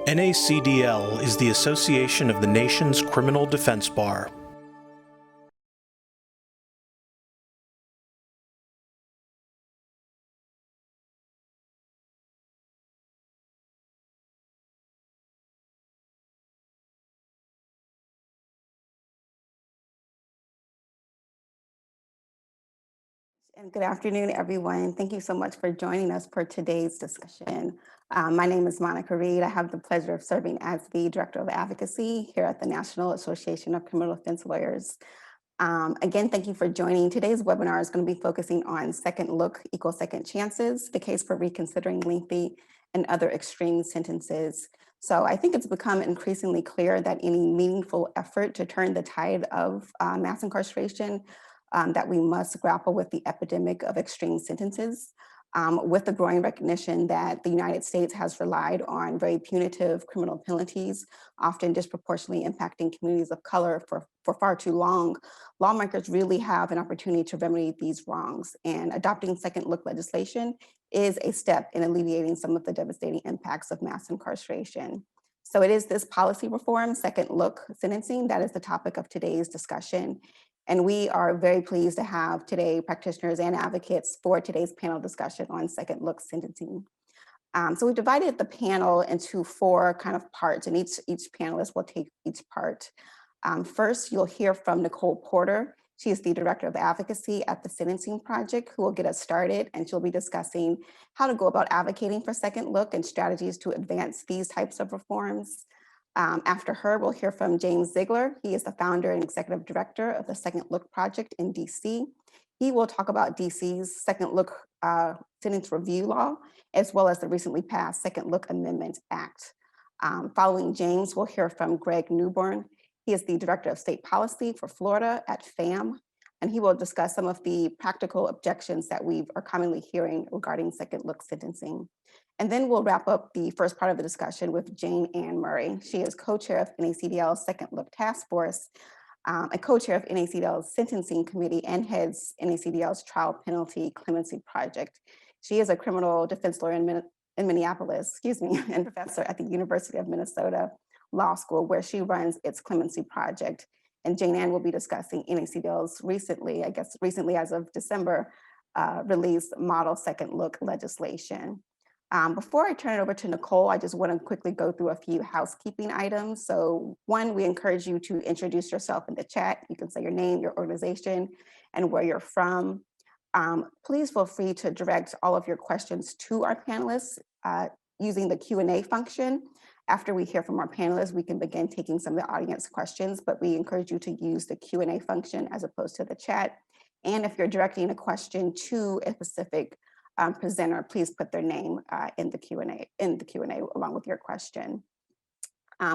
NACDL is the association of the nation's criminal defense bar. And good afternoon, everyone. Thank you so much for joining us for today's discussion. My name is Monica Reed. I have the pleasure of serving as the Director of Advocacy here at the National Association of Criminal Defense Lawyers. Again, thank you for joining. Today's webinar is going to be focusing on second look equals second chances, the case for reconsidering lengthy and other extreme sentences. So I think it's become increasingly clear that any meaningful effort to turn the tide of mass incarceration, that we must grapple with the epidemic of extreme sentences, with the growing recognition that the United States has relied on very punitive criminal penalties, often disproportionately impacting communities of color for far too long. Lawmakers really have an opportunity to remedy these wrongs, and adopting second look legislation is a step in alleviating some of the devastating impacts of mass incarceration. So it is this policy reform, second look sentencing, that is the topic of today's discussion. And we are very pleased to have today practitioners and advocates for today's panel discussion on second look sentencing. So we've divided the panel into four kind of parts, and each panelist will take each part. First, you'll hear from Nicole Porter. She is the Director of Advocacy at the Sentencing Project, who will get us started, and she'll be discussing how to go about advocating for second look and strategies to advance these types of reforms. After her, we'll hear from James Zeigler. He is the founder and executive director of the Second Look Project in DC. He will talk about DC's Second Look Sentence Review Law, as well as the recently passed Second Look Amendment Act. Following James, we'll hear from Greg Newburn. He is the director of state policy for Florida at FAM, and he will discuss some of the practical objections that we are commonly hearing regarding second look sentencing. And then we'll wrap up the first part of the discussion with JaneAnne Murray. She is co-chair of NACDL's Second Look Task Force, and co-chair of NACDL's Sentencing Committee, and heads NACDL's Trial Penalty Clemency Project. She is a criminal defense lawyer in Minneapolis, and professor at the University of Minnesota Law School, where she runs its Clemency Project. And JaneAnne will be discussing NACDL's recently as of December, released model second look legislation. Before I turn it over to Nicole, I just want to quickly go through a few housekeeping items. So one, we encourage you to introduce yourself in the chat. You can say your name, your organization, and where you're from. Please feel free to direct all of your questions to our panelists using the Q&A function. After we hear from our panelists, we can begin taking some of the audience questions, but we encourage you to use the Q&A function as opposed to the chat. And if you're directing a question to a specific presenter, please put their name in the Q&A along with your question.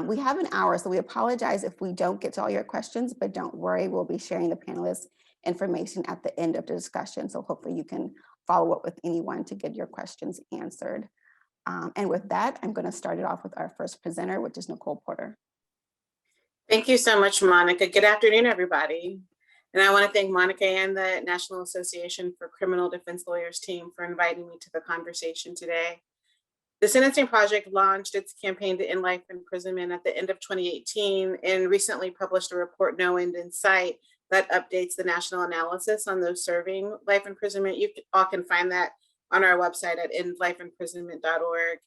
We have an hour, so we apologize if we don't get to all your questions, but don't worry, we'll be sharing the panelists' information at the end of the discussion. So hopefully you can follow up with anyone to get your questions answered. And with that, I'm going to start it off with our first presenter, which is Nicole Porter. Thank you so much, Monica. Good afternoon, everybody. And I want to thank Monica and the National Association for Criminal Defense Lawyers team for inviting me to the conversation today. The Sentencing Project launched its campaign to end life imprisonment at the end of 2018 and recently published a report, No End in Sight, that updates the national analysis on those serving life imprisonment. You all can find that on our website at endlifeimprisonment.org.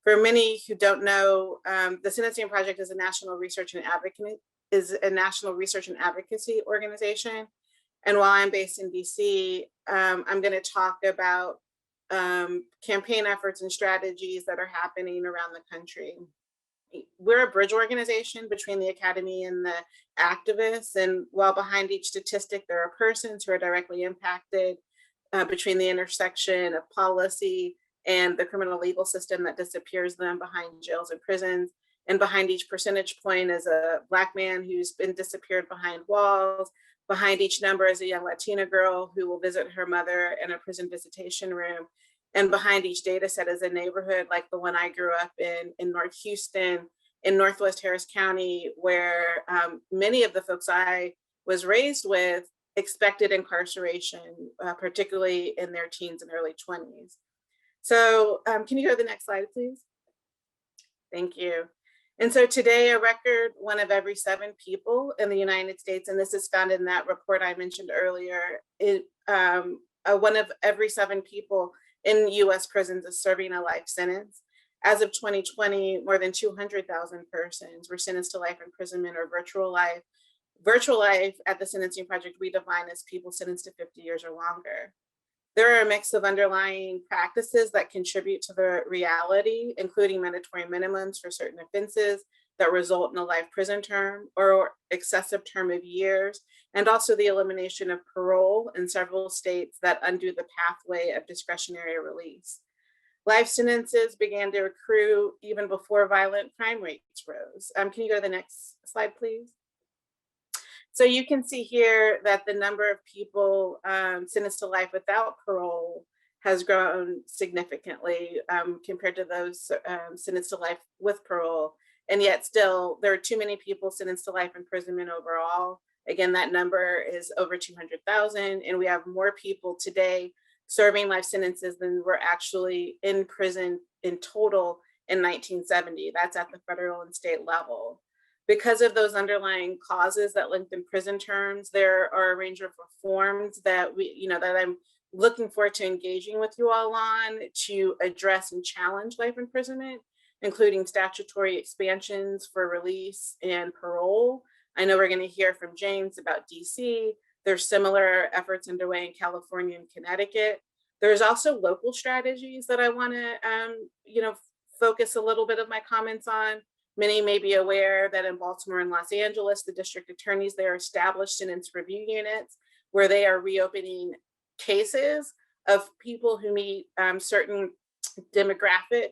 For many who don't know, the Sentencing Project is a national research and advocacy organization. And while I'm based in DC, I'm going to talk about campaign efforts and strategies that are happening around the country. We're a bridge organization between the academy and the activists. And while behind each statistic, there are persons who are directly impacted between the intersection of policy and the criminal legal system that disappears them behind jails and prisons. And behind each percentage point is a Black man who's been disappeared behind walls. Behind each number is a young Latina girl who will visit her mother in a prison visitation room. And behind each data set is a neighborhood like the one I grew up in North Houston, in Northwest Harris County, where many of the folks I was raised with expected incarceration, particularly in their teens and early 20s. So can you go to the next slide, please? Thank you. And so today, a record 1 of every 7 people in the United States, and this is found in that report I mentioned earlier, 1 of every 7 people in US prisons is serving a life sentence. As of 2020, more than 200,000 persons were sentenced to life imprisonment or virtual life. Virtual life at the Sentencing Project we define as people sentenced to 50 years or longer. There are a mix of underlying practices that contribute to the reality, including mandatory minimums for certain offenses that result in a life prison term or excessive term of years, and also the elimination of parole in several states that undo the pathway of discretionary release. Life sentences began to accrue even before violent crime rates rose. Can you go to the next slide, please? So you can see here that the number of people sentenced to life without parole has grown significantly compared to those sentenced to life with parole. And yet still, there are too many people sentenced to life imprisonment overall. Again, that number is over 200,000, and we have more people today serving life sentences than were actually in prison in total in 1970. That's at the federal and state level. Because of those underlying causes that lengthen prison terms, there are a range of reforms that that I'm looking forward to engaging with you all on to address and challenge life imprisonment, including statutory expansions for release and parole. I know we're going to hear from James about DC. There's similar efforts underway in California and Connecticut. There's also local strategies that I want to focus a little bit of my comments on. Many may be aware that in Baltimore and Los Angeles, the district attorneys there established sentence review units where they are reopening cases of people who meet certain demographic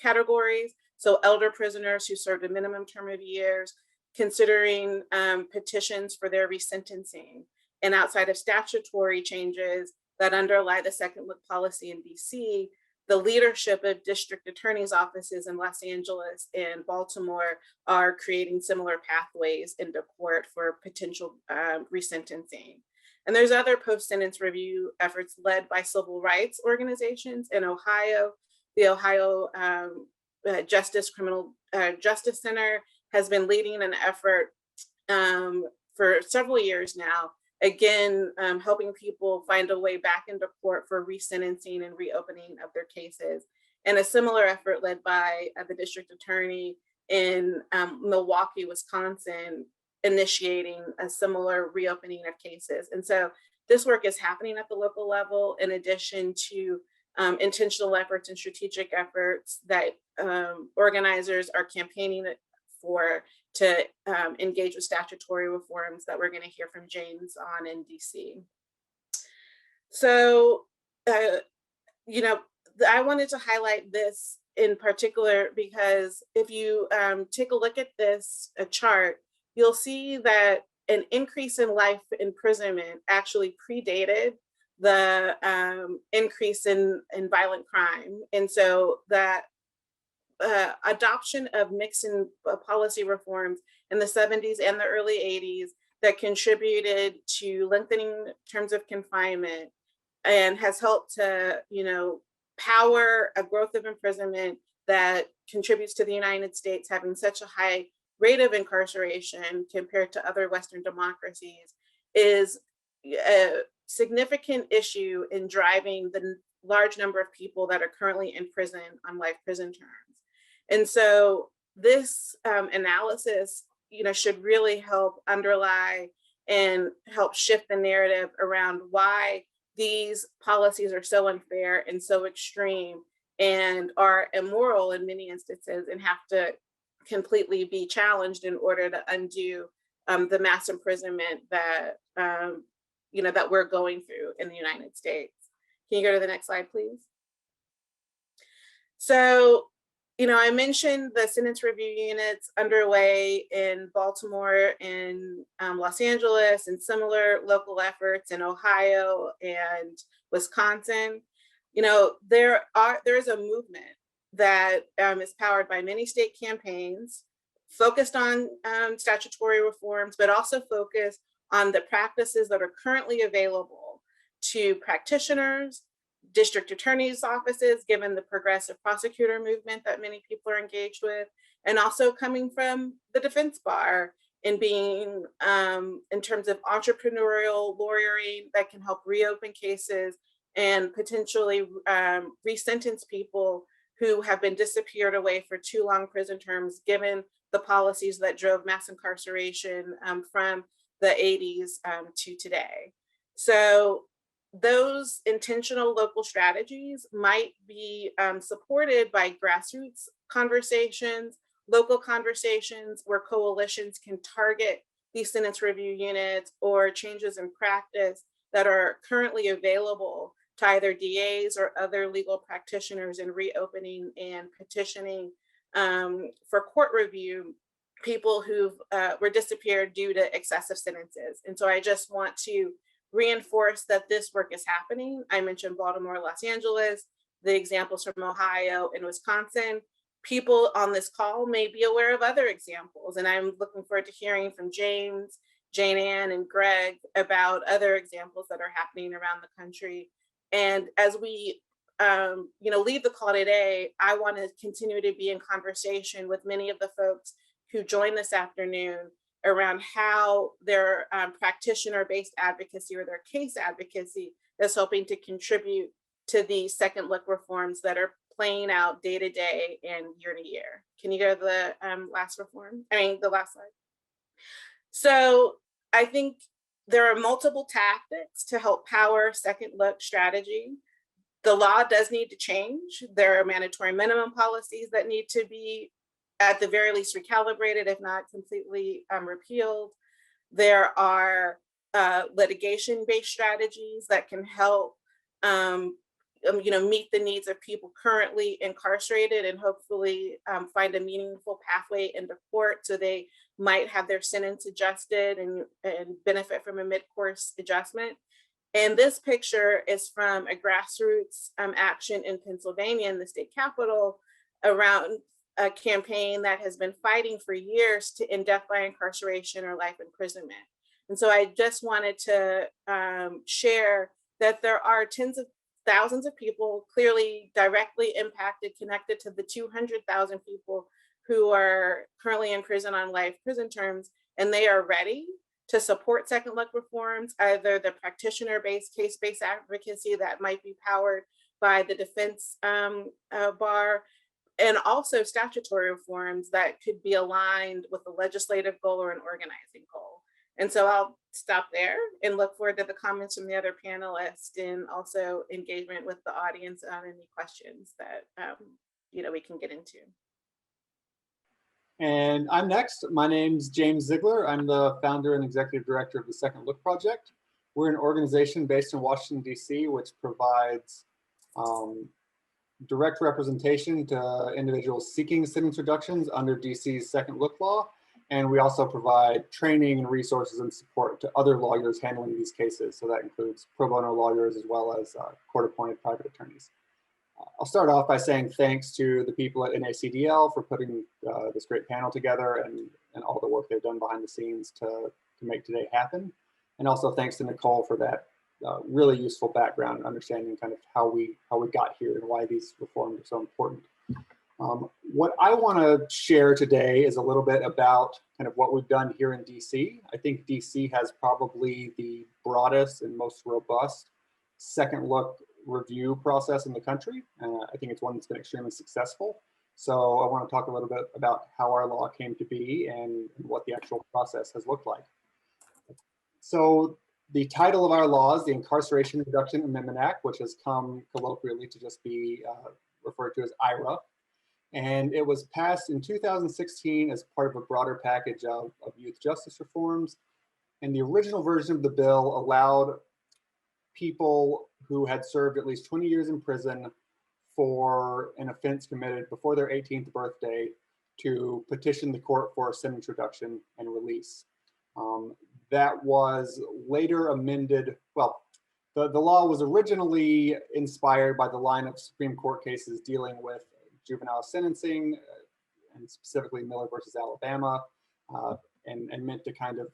categories. So elder prisoners who served a minimum term of years, considering petitions for their resentencing. And outside of statutory changes that underlie the second look policy in DC, the leadership of district attorneys' offices in Los Angeles and Baltimore are creating similar pathways into court for potential resentencing. And there's other post-sentence review efforts led by civil rights organizations in Ohio. The Ohio Criminal Justice Center has been leading an effort for several years now, again, helping people find a way back into court for resentencing and reopening of their cases. And a similar effort led by the district attorney in Milwaukee, Wisconsin, initiating a similar reopening of cases. And so this work is happening at the local level, in addition to intentional efforts and strategic efforts that organizers are campaigning for to engage with statutory reforms that we're going to hear from James on in DC. So, I wanted to highlight this in particular because if you take a look at this chart, you'll see that an increase in life imprisonment actually predated the increase in violent crime. And so that adoption of mixed policy reforms in the 70s and the early 80s that contributed to lengthening terms of confinement and has helped to, power a growth of imprisonment that contributes to the United States having such a high rate of incarceration compared to other Western democracies is a significant issue in driving the large number of people that are currently in prison on life prison terms. And so this analysis, should really help underlie and help shift the narrative around why these policies are so unfair and so extreme and are immoral in many instances and have to completely be challenged in order to undo the mass imprisonment that that we're going through in the United States. Can you go to the next slide, please? So, I mentioned the sentence review units underway in Baltimore and Los Angeles and similar local efforts in Ohio and Wisconsin. There is a movement that is powered by many state campaigns focused on statutory reforms, but also focused on the practices that are currently available to practitioners, district attorney's offices, given the progressive prosecutor movement that many people are engaged with, and also coming from the defense bar and being in terms of entrepreneurial lawyering that can help reopen cases and potentially re-sentence people who have been disappeared away for too long prison terms, given the policies that drove mass incarceration from the 80s to today. So those intentional local strategies might be supported by grassroots conversations, local conversations where coalitions can target these sentence review units or changes in practice that are currently available to either DAs or other legal practitioners in reopening and petitioning for court review people who were disappeared due to excessive sentences. And so I just want to reinforce that this work is happening. I mentioned Baltimore, Los Angeles, the examples from Ohio and Wisconsin. People on this call may be aware of other examples, and I'm looking forward to hearing from James, JaneAnne, and Greg about other examples that are happening around the country. And as we leave the call today, I want to continue to be in conversation with many of the folks who joined this afternoon around how their practitioner-based advocacy or their case advocacy is hoping to contribute to the second look reforms that are playing out day to day and year to year. Can you go to the last slide? So I think there are multiple tactics to help power second look strategy. The law does need to change. There are mandatory minimum policies that need to be at the very least recalibrated, if not completely repealed. There are litigation-based strategies that can help meet the needs of people currently incarcerated and hopefully find a meaningful pathway into court so they might have their sentence adjusted and benefit from a mid-course adjustment. And this picture is from a grassroots action in Pennsylvania in the state capitol around a campaign that has been fighting for years to end death by incarceration or life imprisonment. And so I just wanted to share that there are tens of thousands of people clearly directly impacted, connected to the 200,000 people who are currently in prison on life prison terms, and they are ready to support second look reforms, either the practitioner-based, case-based advocacy that might be powered by the defense bar, and also statutory reforms that could be aligned with a legislative goal or an organizing goal. And so I'll stop there and look forward to the comments from the other panelists and also engagement with the audience on any questions that we can get into. And I'm next. My name's James Zeigler. I'm the founder and executive director of the Second Look Project. We're an organization based in Washington, D.C., which provides direct representation to individuals seeking sentence reductions under DC's Second Look law. And we also provide training and resources and support to other lawyers handling these cases. So that includes pro bono lawyers as well as court-appointed private attorneys. I'll start off by saying thanks to the people at NACDL for putting this great panel together and all the work they've done behind the scenes to make today happen. And also thanks to Nicole for that really useful background and understanding kind of how we got here and why these reforms are so important. What I want to share today is a little bit about kind of what we've done here in DC. I think DC has probably the broadest and most robust second look review process in the country. I think it's one that's been extremely successful. So I want to talk a little bit about how our law came to be and what the actual process has looked like. So the title of our law is the Incarceration Reduction Amendment Act, which has come colloquially to just be referred to as IRAA. And it was passed in 2016 as part of a broader package of youth justice reforms. And the original version of the bill allowed people who had served at least 20 years in prison for an offense committed before their 18th birthday to petition the court for a sentence reduction and release. That was later amended. Well, the law was originally inspired by the line of Supreme Court cases dealing with juvenile sentencing, and specifically Miller versus Alabama, and meant to kind of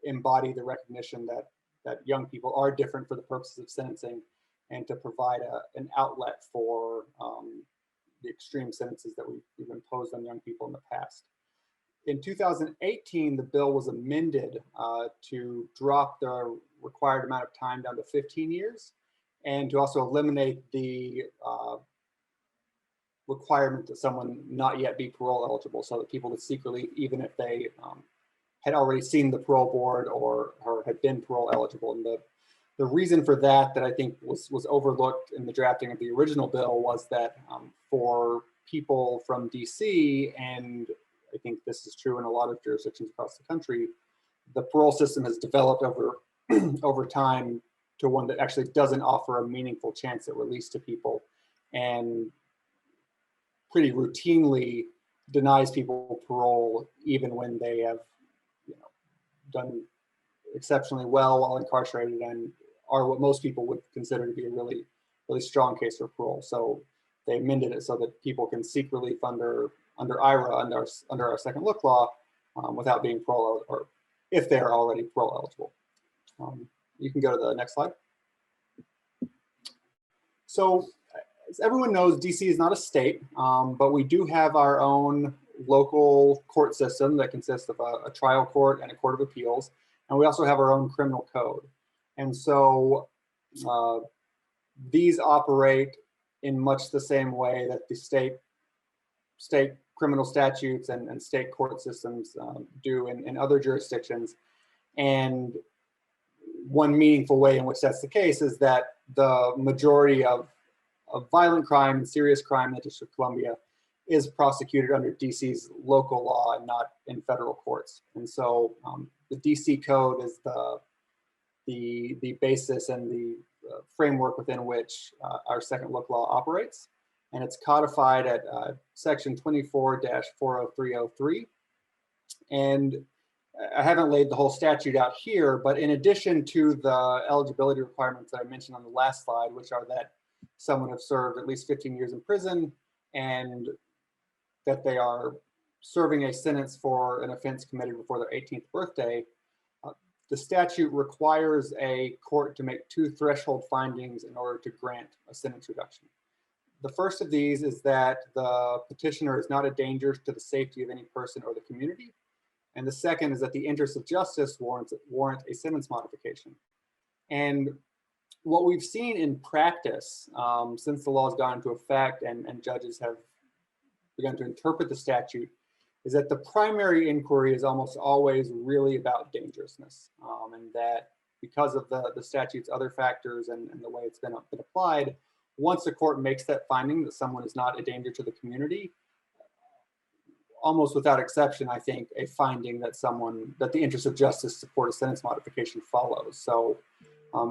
embody the recognition that young people are different for the purposes of sentencing, and to provide an outlet for the extreme sentences that we've imposed on young people in the past. In 2018, the bill was amended to drop the required amount of time down to 15 years and to also eliminate the requirement that someone not yet be parole eligible, so that people could seek relief even if they had already seen the parole board or had been parole eligible. And the reason for that I think was overlooked in the drafting of the original bill was that for people from DC, and I think this is true in a lot of jurisdictions across the country, the parole system has developed over time to one that actually doesn't offer a meaningful chance at release to people, and pretty routinely denies people parole even when they have, done exceptionally well while incarcerated and are what most people would consider to be a really, really strong case for parole. So they amended it so that people can seek relief under IRAA, under our second look law, without being parole, or if they are already parole eligible. You can go to the next slide. So as everyone knows, DC is not a state, but we do have our own local court system that consists of a trial court and a court of appeals. And we also have our own criminal code. And so these operate in much the same way that the state criminal statutes and state court systems do in other jurisdictions. And one meaningful way in which that's the case is that the majority of violent crime and serious crime in the District of Columbia is prosecuted under DC's local law and not in federal courts. And so the DC code is the basis and the framework within which our second look law operates. And it's codified at section 24-40303. And I haven't laid the whole statute out here, but in addition to the eligibility requirements that I mentioned on the last slide, which are that someone have served at least 15 years in prison and that they are serving a sentence for an offense committed before their 18th birthday, the statute requires a court to make two threshold findings in order to grant a sentence reduction. The first of these is that the petitioner is not a danger to the safety of any person or the community. And the second is that the interests of justice warrant a sentence modification. And what we've seen in practice since the law has gone into effect and judges have begun to interpret the statute is that the primary inquiry is almost always really about dangerousness, and that because of the statute's other factors and the way it's been applied, once a court makes that finding that someone is not a danger to the community, almost without exception, I think a finding that the interests of justice support a sentence modification follows. So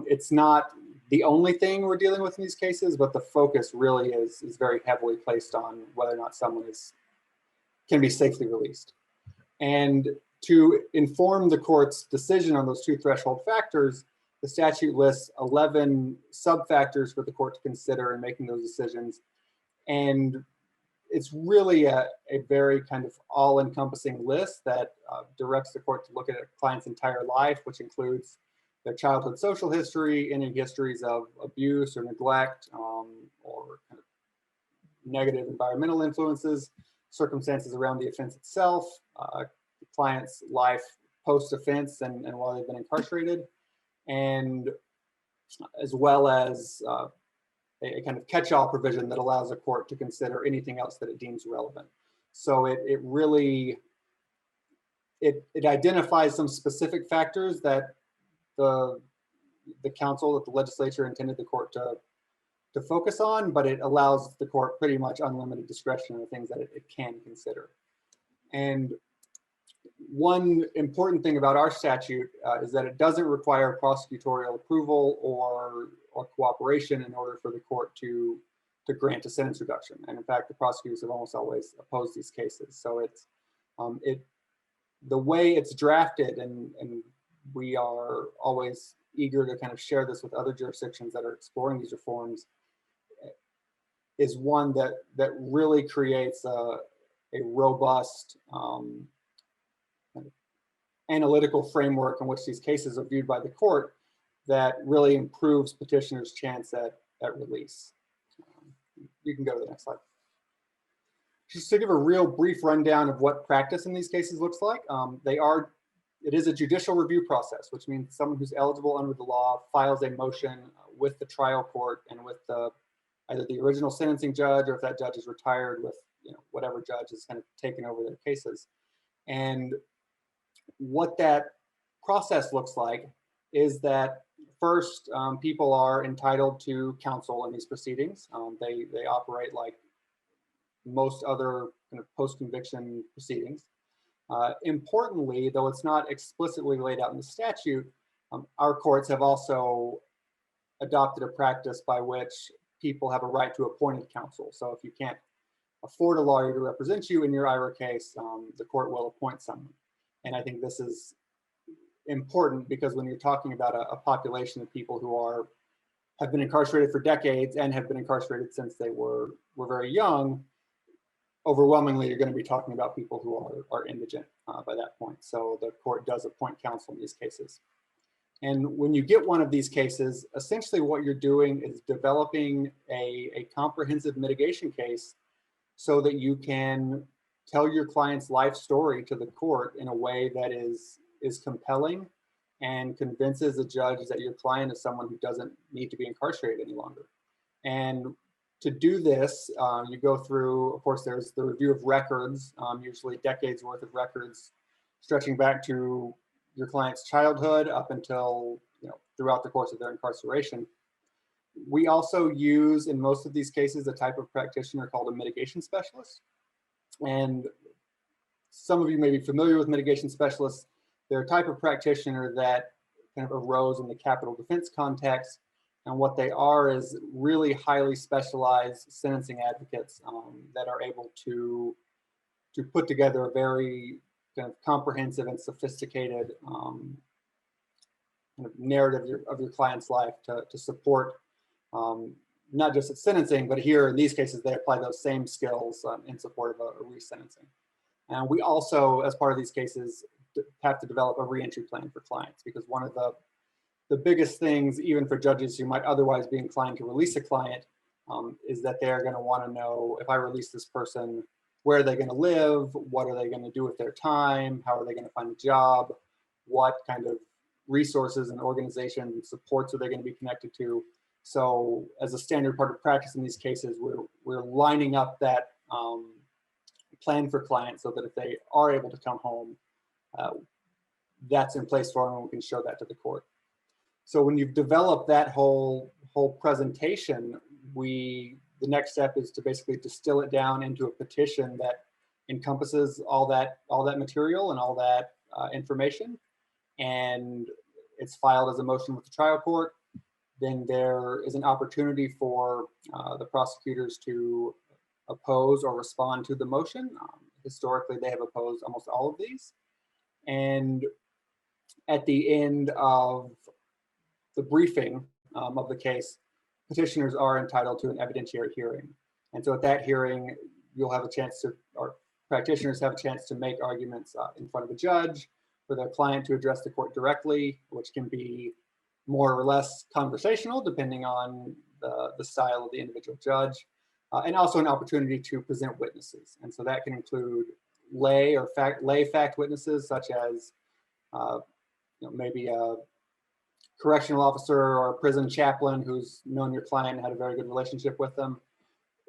it's not the only thing we're dealing with in these cases, but the focus really is very heavily placed on whether or not someone can be safely released. And to inform the court's decision on those two threshold factors, the statute lists 11 sub-factors for the court to consider in making those decisions. And it's really a very kind of all-encompassing list that directs the court to look at a client's entire life, which includes their childhood social history, any histories of abuse or neglect, or kind of negative environmental influences, circumstances around the offense itself, the client's life post-offense and while they've been incarcerated, and as well as a kind of catch-all provision that allows a court to consider anything else that it deems relevant. So it really identifies some specific factors that the council, that the legislature intended the court to focus on, but it allows the court pretty much unlimited discretion on the things that it can consider. And one important thing about our statute is that it doesn't require prosecutorial approval or cooperation in order for the court to grant a sentence reduction. And in fact, the prosecutors have almost always opposed these cases. So it's the way it's drafted, and we are always eager to kind of share this with other jurisdictions that are exploring these reforms, is one that really creates a robust kind of analytical framework in which these cases are viewed by the court that really improves petitioners' chance at release. You can go to the next slide. Just to give a real brief rundown of what practice in these cases looks like, it is a judicial review process, which means someone who's eligible under the law files a motion with the trial court and with either the original sentencing judge, or if that judge is retired, with whatever judge is kind of taken over their cases. And what that process looks like is that first, people are entitled to counsel in these proceedings. They operate like most other kind of post-conviction proceedings. Importantly, though it's not explicitly laid out in the statute, our courts have also adopted a practice by which people have a right to appointed counsel. So if you can't afford a lawyer to represent you in your IRAA case, the court will appoint someone. And I think this is important because when you're talking about a population of people who have been incarcerated for decades and have been incarcerated since they were very young, overwhelmingly you're going to be talking about people who are indigent by that point. So the court does appoint counsel in these cases. And when you get one of these cases, essentially what you're doing is developing a comprehensive mitigation case so that you can tell your client's life story to the court in a way that is compelling and convinces a judge that your client is someone who doesn't need to be incarcerated any longer. And to do this, you go through, of course, there's the review of records, usually decades worth of records, stretching back to your client's childhood up until, throughout the course of their incarceration. We also use, in most of these cases, a type of practitioner called a mitigation specialist. And some of you may be familiar with mitigation specialists. They're a type of practitioner that kind of arose in the capital defense context. And what they are is really highly specialized sentencing advocates that are able to put together a very kind of comprehensive and sophisticated kind of narrative of your client's life to support not just at sentencing, but here in these cases, they apply those same skills in support of a resentencing. And we also, as part of these cases, have to develop a reentry plan for clients, because one of the biggest things, even for judges who might otherwise be inclined to release a client, is that they're going to want to know, if I release this person, where are they going to live? What are they going to do with their time? How are they going to find a job? What kind of resources and organizations and supports are they going to be connected to? So as a standard part of practice in these cases, we're lining up that plan for clients so that if they are able to come home, that's in place for them and we can show that to the court. So when you've developed that whole presentation, the next step is to basically distill it down into a petition that encompasses all that material and all that information, and it's filed as a motion with the trial court. Then there is an opportunity for the prosecutors to oppose or respond to the motion. Historically, they have opposed almost all of these. And at the end of the briefing of the case, petitioners are entitled to an evidentiary hearing. And so at that hearing, you'll have a chance to, or practitioners have a chance to make arguments in front of a judge, for their client to address the court directly, which can be more or less conversational depending on the style of the individual judge, and also an opportunity to present witnesses. And so that can include lay fact witnesses, such as maybe a correctional officer or a prison chaplain who's known your client and had a very good relationship with them,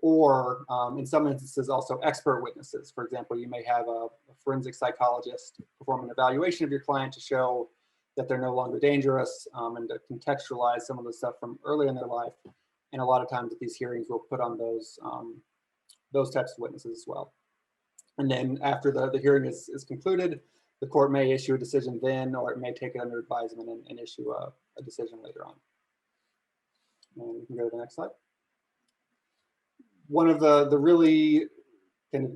or in some instances also expert witnesses. For example, you may have a forensic psychologist perform an evaluation of your client to show that they're no longer dangerous, and to contextualize some of the stuff from early in their life. And a lot of times at these hearings, we'll put on those types of witnesses as well. And then after the hearing is concluded, the court may issue a decision then, or it may take it under advisement and issue a decision later on. And we can go to the next slide. One of the really kind of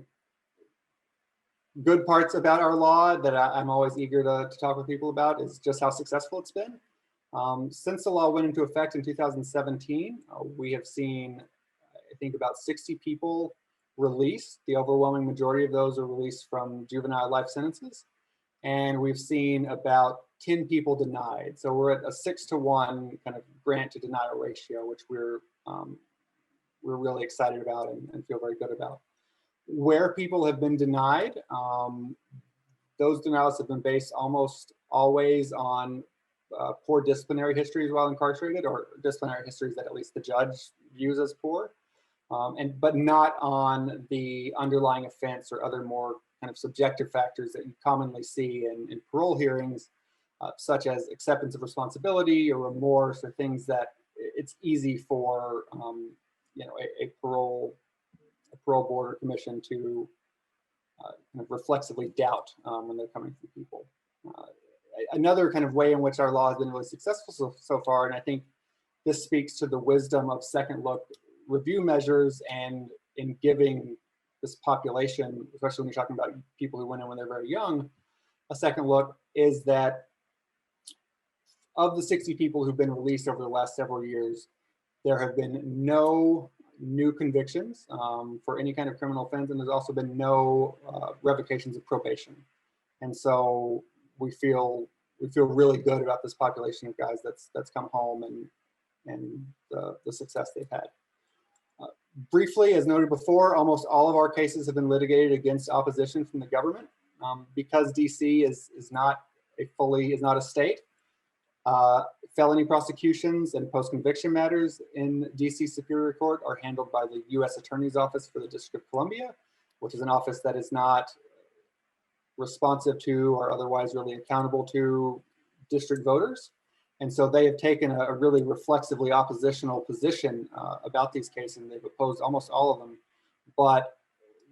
good parts about our law that I'm always eager to talk with people about is just how successful it's been. Since the law went into effect in 2017, we have seen, I think, about 60 people released. The overwhelming majority of those are released from juvenile life sentences. And we've seen about 10 people denied. So we're at a 6-to-1 kind of grant to denial ratio, which we're we're really excited about and feel very good about. Where people have been denied, those denials have been based almost always on poor disciplinary histories while incarcerated, or disciplinary histories that at least the judge views as poor, but not on the underlying offense or other more kind of subjective factors that you commonly see in parole hearings, such as acceptance of responsibility or remorse, or things that it's easy for a parole board or commission to kind of reflexively doubt when they're coming from people. Another kind of way in which our law has been really successful so far, and I think this speaks to the wisdom of second look review measures and in giving this population, especially when you're talking about people who went in when they're very young, a second look, is that of the 60 people who've been released over the last several years, there have been no new convictions for any kind of criminal offense, and there's also been no revocations of probation. And so we feel really good about this population of guys that's come home and the success they've had. Briefly, as noted before, almost all of our cases have been litigated against opposition from the government. Because DC is not a state. Felony prosecutions and post-conviction matters in DC Superior Court are handled by the U.S. Attorney's Office for the District of Columbia, which is an office that is not responsive to or otherwise really accountable to district voters. And so they have taken a really reflexively oppositional position about these cases, and they've opposed almost all of them. But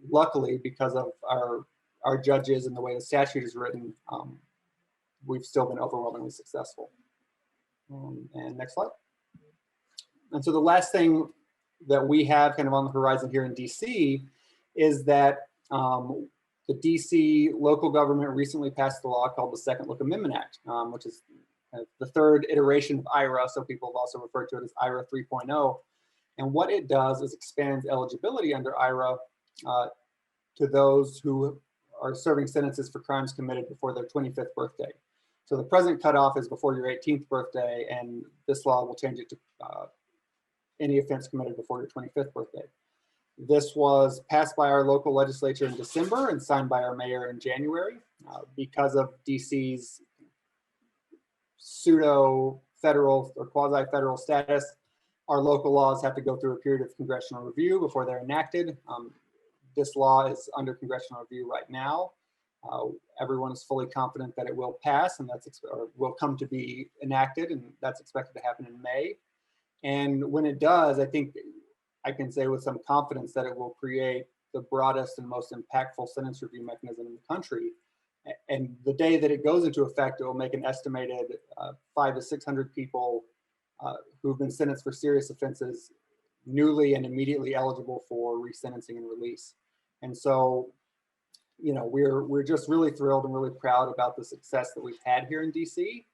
luckily, because of our judges and the way the statute is written, we've still been overwhelmingly successful. And next slide. And so the last thing that we have kind of on the horizon here in DC is that the DC local government recently passed a law called the Second Look Amendment Act, which is the third iteration of IRAA, so people have also referred to it as IRAA 3.0. And what it does is expands eligibility under IRAA to those who are serving sentences for crimes committed before their 25th birthday. So the present cutoff is before your 18th birthday, and this law will change it to any offense committed before your 25th birthday. This was passed by our local legislature in December and signed by our mayor in January. Because of DC's pseudo-federal or quasi-federal status, our local laws have to go through a period of congressional review before they're enacted. This law is under congressional review right now. Everyone is fully confident that it will pass and will come to be enacted, and that's expected to happen in May. And when it does, I think I can say with some confidence that it will create the broadest and most impactful sentence review mechanism in the country. And the day that it goes into effect, it will make an estimated 500 to 600 people who've been sentenced for serious offenses newly and immediately eligible for resentencing and release. And so, we're just really thrilled and really proud about the success that we've had here in DC.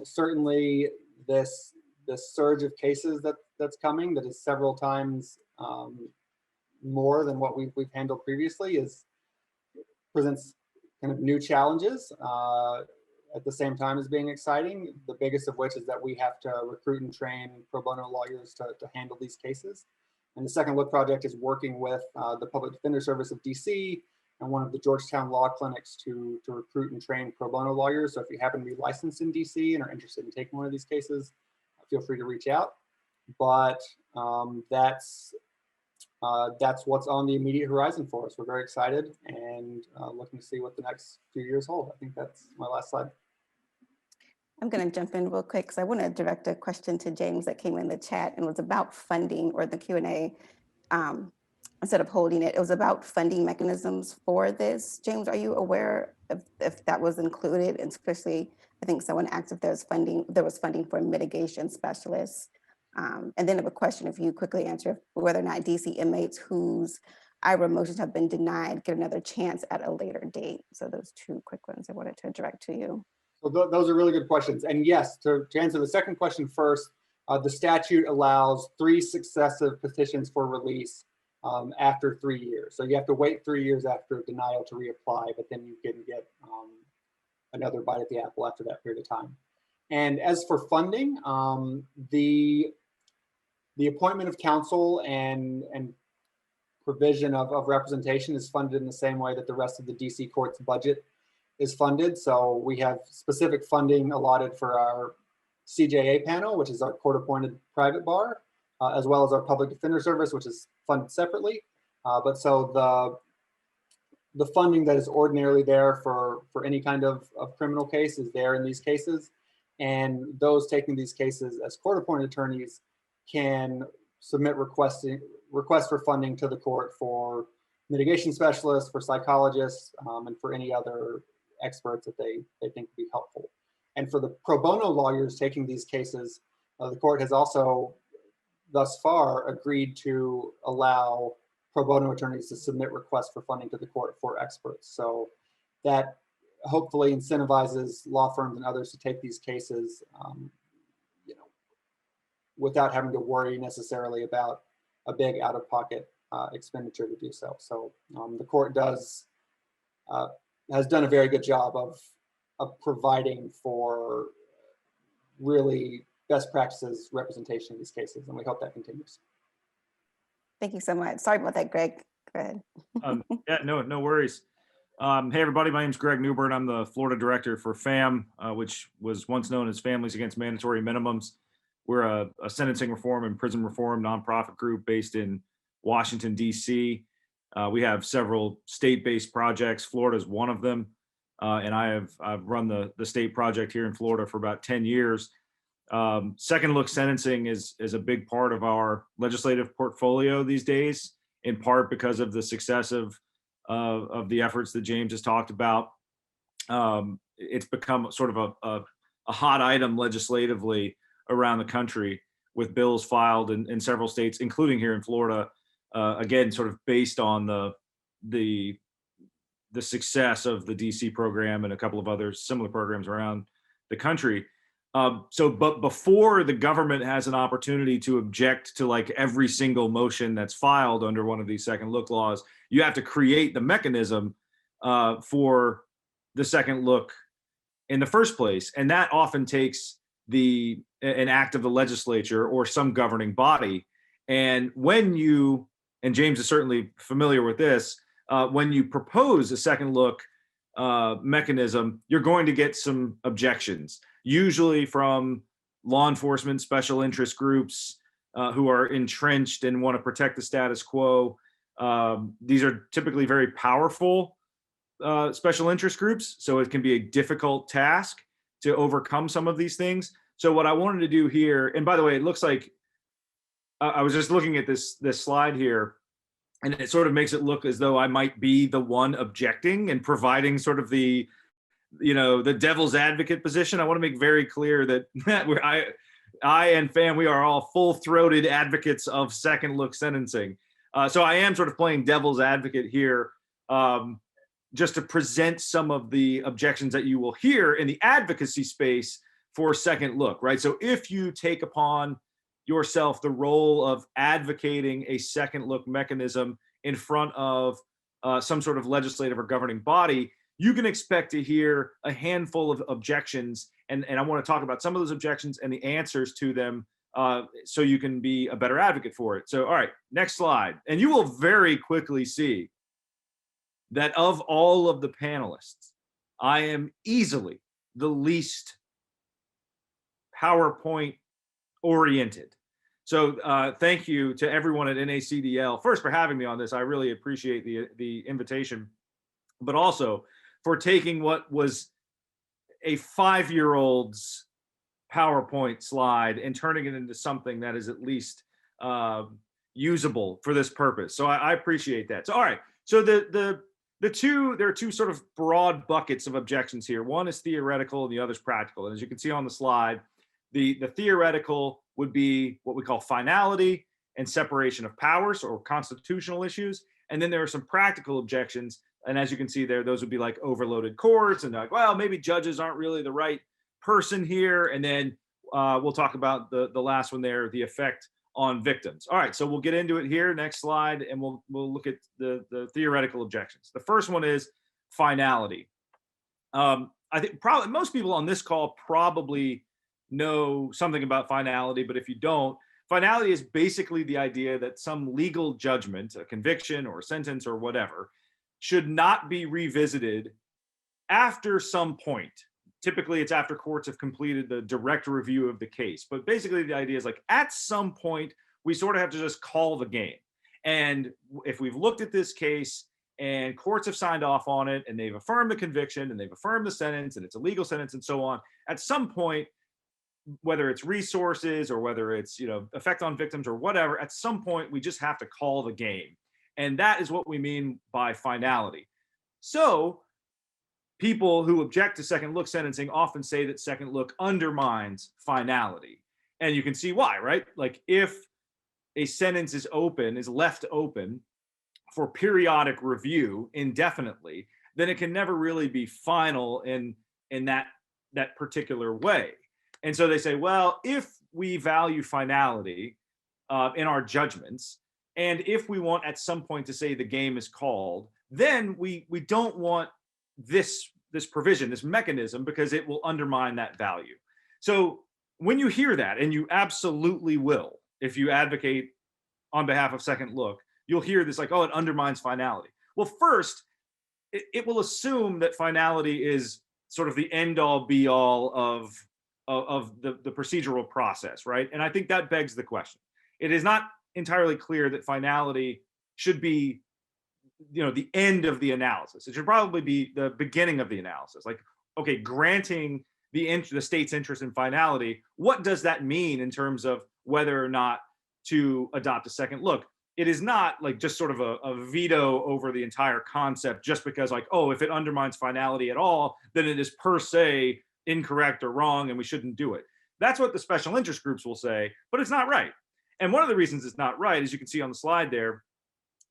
Certainly, this surge of cases that's coming, that is several times more than what we've handled previously, presents kind of new challenges at the same time as being exciting. The biggest of which is that we have to recruit and train pro bono lawyers to handle these cases. And the Second Look Project is working with the Public Defender Service of DC and one of the Georgetown Law Clinics to recruit and train pro bono lawyers. So if you happen to be licensed in DC and are interested in taking one of these cases, feel free to reach out. But that's what's on the immediate horizon for us. We're very excited and looking to see what the next few years hold. I think that's my last slide. I'm going to jump in real quick because I want to direct a question to James that came in the chat and was about funding, or the Q&A. Instead of holding it, it was about funding mechanisms for this. James, are you aware of if that was included? And especially, I think someone asked if there was funding for mitigation specialists. And then I have a question, if you quickly answer whether or not DC inmates whose IRA motions have been denied get another chance at a later date. So those two quick ones I wanted to direct to you. So those are really good questions. And yes, to answer the second question first, the statute allows 3 successive petitions for release after 3 years. So you have to wait 3 years after denial to reapply, but then you can get another bite at the apple after that period of time. And as for funding, the The appointment of counsel and provision of representation is funded in the same way that the rest of the DC court's budget is funded. So we have specific funding allotted for our CJA panel, which is our court-appointed private bar, as well as our public defender service, which is funded separately. But so the funding that is ordinarily there for any kind of criminal case is there in these cases. And those taking these cases as court-appointed attorneys can submit requests for funding to the court for mitigation specialists, for psychologists, and for any other experts that they think would be helpful. And for the pro bono lawyers taking these cases, the court has also thus far agreed to allow pro bono attorneys to submit requests for funding to the court for experts. So that hopefully incentivizes law firms and others to take these cases, without having to worry necessarily about a big out-of-pocket expenditure to do so. So the court has done a very good job of providing for really best practices representation in these cases, and we hope that continues. Thank you so much. Sorry about that, Greg. Go ahead. Yeah, no worries. Hey, everybody, my name is Greg Newburn. I'm the Florida director for FAM, which was once known as Families Against Mandatory Minimums. We're a sentencing reform and prison reform nonprofit group based in Washington, D.C. We have several state-based projects. Florida is one of them. And I've run the state project here in Florida for about 10 years. Second look sentencing is a big part of our legislative portfolio these days, in part because of the success of the efforts that James has talked about. It's become sort of a hot item legislatively around the country, with bills filed in several states, including here in Florida, again, sort of based on the success of the DC program and a couple of other similar programs around the country. But before the government has an opportunity to object to like every single motion that's filed under one of these second look laws, you have to create the mechanism for the second look in the first place. And that often takes an act of the legislature or some governing body. And and James is certainly familiar with this, when you propose a second look mechanism, you're going to get some objections, usually from law enforcement special interest groups who are entrenched and want to protect the status quo. These are typically very powerful special interest groups, so it can be a difficult task to overcome some of these things. So what I wanted to do here, and by the way, it looks like I was just looking at this slide here, and it sort of makes it look as though I might be the one objecting and providing sort of the devil's advocate position. I want to make very clear that I and FAM, we are all full-throated advocates of second look sentencing. So I am sort of playing devil's advocate here, just to present some of the objections that you will hear in the advocacy space for second look, right? So if you take upon yourself the role of advocating a second look mechanism in front of some sort of legislative or governing body, you can expect to hear a handful of objections. And I want to talk about some of those objections and the answers to them so you can be a better advocate for it. So, all right, next slide. And you will very quickly see that of all of the panelists, I am easily the least PowerPoint oriented. So thank you to everyone at NACDL, first for having me on this. I really appreciate the invitation, but also for taking what was a 5-year-old's PowerPoint slide and turning it into something that is at least usable for this purpose. So I appreciate that. So all right, so there are two sort of broad buckets of objections here. One is theoretical and the other is practical. And as you can see on the slide, the theoretical would be what we call finality and separation of powers, or constitutional issues. And then there are some practical objections. And as you can see there, those would be like overloaded courts and like, well, maybe judges aren't really the right person here. And then we'll talk about the last one there, the effect on victims. All right, so we'll get into it here. Next slide, and we'll look at the theoretical objections. The first one is finality. I think probably most people on this call probably know something about finality, but if you don't, finality is basically the idea that some legal judgment, a conviction or a sentence or whatever, should not be revisited after some point. Typically, it's after courts have completed the direct review of the case. But basically, the idea is like at some point, we sort of have to just call the game. And if we've looked at this case and courts have signed off on it and they've affirmed the conviction and they've affirmed the sentence and it's a legal sentence and so on, at some point, whether it's resources or whether it's, effect on victims or whatever, at some point, we just have to call the game. And that is what we mean by finality. So people who object to second look sentencing often say that second look undermines finality. And you can see why, right? Like if a sentence is left open for periodic review indefinitely, then it can never really be final in that particular way. And so they say, well, if we value finality in our judgments, and if we want at some point to say the game is called, then we don't want this provision, this mechanism, because it will undermine that value. So when you hear that, and you absolutely will, if you advocate on behalf of second look, you'll hear this like, oh, it undermines finality. Well, first, it will assume that finality is sort of the end all be all of the procedural process, right? And I think that begs the question. It is not entirely clear that finality should be, the end of the analysis. It should probably be the beginning of the analysis. Like, okay, granting the state's interest in finality, what does that mean in terms of whether or not to adopt a second look? It is not like just sort of a veto over the entire concept just because like, oh, if it undermines finality at all, then it is per se incorrect or wrong and we shouldn't do it. That's what the special interest groups will say, but it's not right. And one of the reasons it's not right, as you can see on the slide there,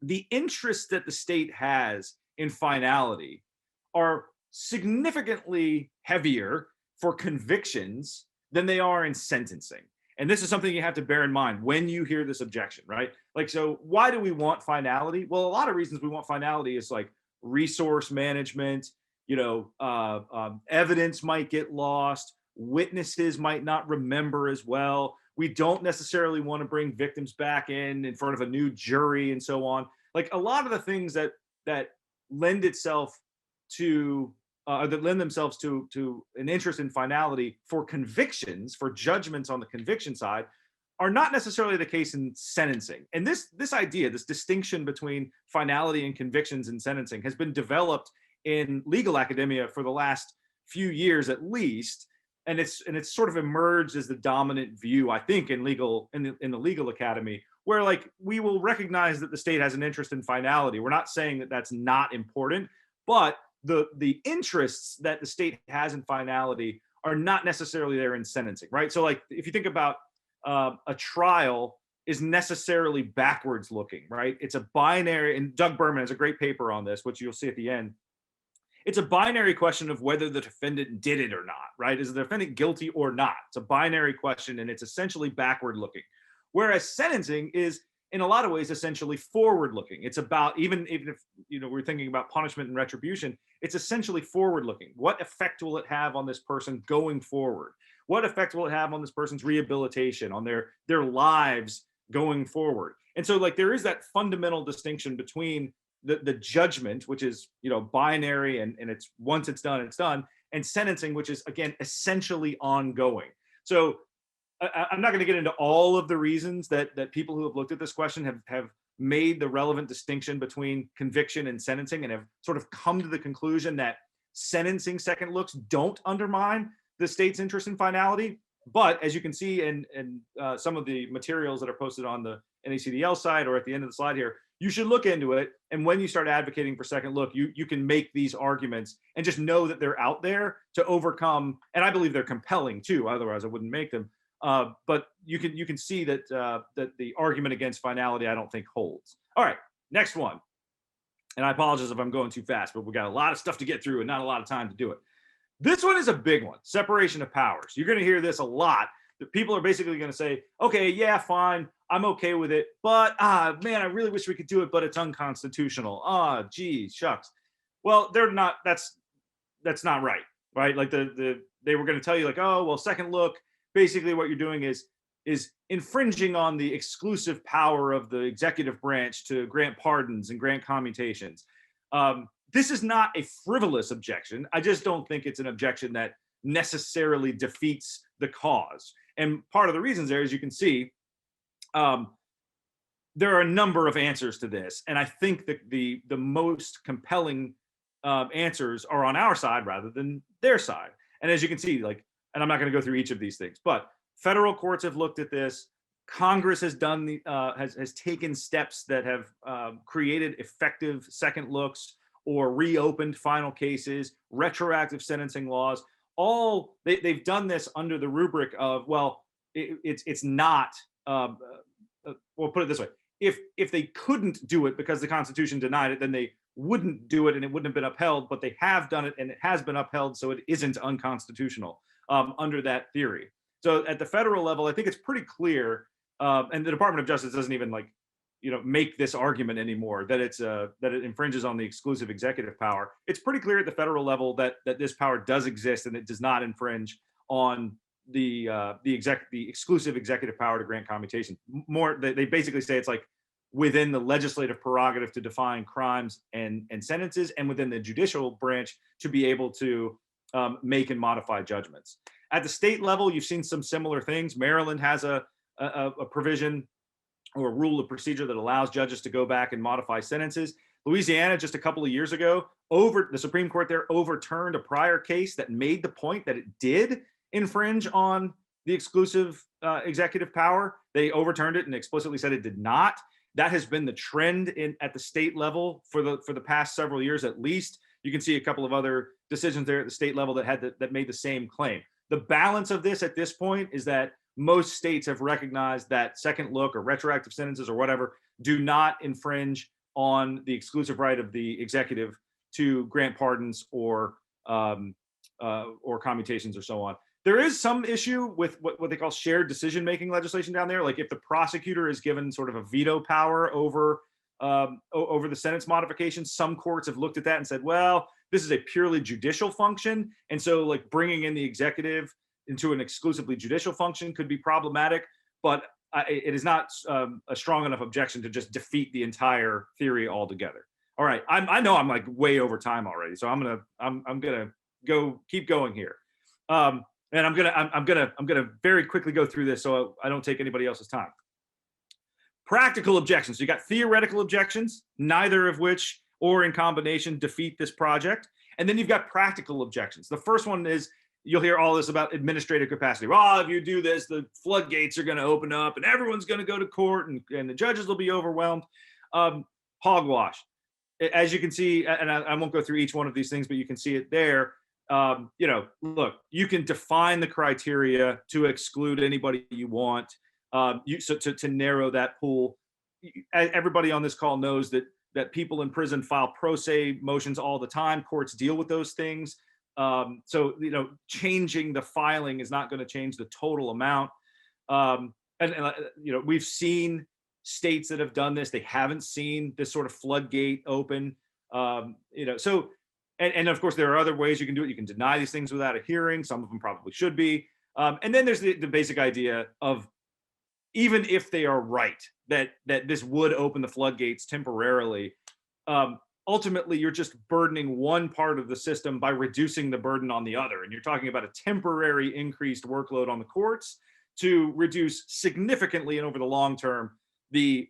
the interest that the state has in finality are significantly heavier for convictions than they are in sentencing. And this is something you have to bear in mind when you hear this objection, right? Like, so why do we want finality? Well, a lot of reasons we want finality is like resource management, evidence might get lost, witnesses might not remember as well. We don't necessarily want to bring victims back in front of a new jury and so on. Like a lot of the things that lend themselves to an interest in finality for convictions, for judgments on the conviction side, are not necessarily the case in sentencing. And this idea, this distinction between finality and convictions in sentencing has been developed in legal academia for the last few years at least. And it's sort of emerged as the dominant view, I think, in the legal academy, where like we will recognize that the state has an interest in finality. We're not saying that that's not important, but the interests that the state has in finality are not necessarily there in sentencing, right? So like if you think about a trial is necessarily backwards looking, right? It's a binary, and Doug Berman has a great paper on this, which you'll see at the end. It's a binary question of whether the defendant did it or not, right? Is the defendant guilty or not? It's a binary question, and it's essentially backward looking. Whereas sentencing is, in a lot of ways, essentially forward looking. It's about, even if we're thinking about punishment and retribution, it's essentially forward looking. What effect will it have on this person going forward? What effect will it have on this person's rehabilitation, on their lives going forward? And so like there is that fundamental distinction between the judgment, which is binary and it's once it's done, and sentencing, which is again essentially ongoing. So I'm not going to get into all of the reasons that people who have looked at this question have made the relevant distinction between conviction and sentencing, and have sort of come to the conclusion that sentencing second looks don't undermine the state's interest in finality. But as you can see in some of the materials that are posted on the NACDL site or at the end of the slide here, you should look into it. And when you start advocating for second look, you can make these arguments and just know that they're out there to overcome. And I believe they're compelling too, otherwise I wouldn't make them. But you can see that the argument against finality, I don't think holds. All right, next one. And I apologize if I'm going too fast, but we got a lot of stuff to get through and not a lot of time to do it. This one is a big one, separation of powers. You're going to hear this a lot. That people are basically going to say, okay, yeah, fine, I'm okay with it, but man, I really wish we could do it, but it's unconstitutional. Geez, shucks. Well, they're not. That's not right, right? Like they were going to tell you like, oh, well, second look. Basically, what you're doing is is infringing on the exclusive power of the executive branch to grant pardons and grant commutations. This is not a frivolous objection. I just don't think it's an objection that necessarily defeats the cause. And part of the reasons there, as you can see, there are a number of answers to this. And I think that the most compelling answers are on our side rather than their side. And as you can see, like, and I'm not going to go through each of these things, but federal courts have looked at this. Congress has done the has taken steps that have created effective second looks or reopened final cases, retroactive sentencing laws. All they've done this under the rubric of, well, it's not. We'll put it this way: if they couldn't do it because the Constitution denied it, then they wouldn't do it and it wouldn't have been upheld. But they have done it and it has been upheld, so it isn't unconstitutional under that theory. So at the federal level, I think it's pretty clear, and the Department of Justice doesn't even make this argument anymore that that it infringes on the exclusive executive power. It's pretty clear at the federal level that this power does exist and it does not infringe on the exclusive executive power to grant commutation. More, they basically say it's like within the legislative prerogative to define crimes and sentences, and within the judicial branch to be able to make and modify judgments. At the state level, you've seen some similar things. Maryland has a provision or a rule of procedure that allows judges to go back and modify sentences. Louisiana, just a couple of years ago, the Supreme Court there overturned a prior case that made the point that it did infringe on the exclusive executive power. They overturned it and explicitly said it did not. That has been the trend at the state level for the past several years, at least. You can see a couple of other decisions there at the state level that made the same claim. The balance of this at this point is that most states have recognized that second look or retroactive sentences or whatever do not infringe on the exclusive right of the executive to grant pardons or commutations or so on. There is some issue with what they call shared decision-making legislation down there. Like if the prosecutor is given sort of a veto power over the sentence modification, some courts have looked at that and said, well, this is a purely judicial function. And so like bringing in the executive into an exclusively judicial function could be problematic, but it is not a strong enough objection to just defeat the entire theory altogether. All right, I know I'm like way over time already, so I'm gonna keep going here, and I'm gonna very quickly go through this so I don't take anybody else's time. Practical objections. So you got theoretical objections, neither of which or in combination defeat this project, and then you've got practical objections. The first one is, you'll hear all this about administrative capacity. Well, if you do this, the floodgates are going to open up and everyone's going to go to court and the judges will be overwhelmed. Hogwash. As you can see, and I won't go through each one of these things, but you can see it there. Look, you can define the criteria to exclude anybody you want, to narrow that pool. Everybody on this call knows that people in prison file pro se motions all the time. Courts deal with those things. So changing the filing is not going to change the total amount. We've seen states that have done this. They haven't seen this sort of floodgate open. So of course there are other ways you can do it. You can deny these things without a hearing. Some of them probably should be. And then there's the basic idea of, even if they are right that this would open the floodgates temporarily, ultimately you're just burdening one part of the system by reducing the burden on the other. And you're talking about a temporary increased workload on the courts to reduce significantly and over the long term the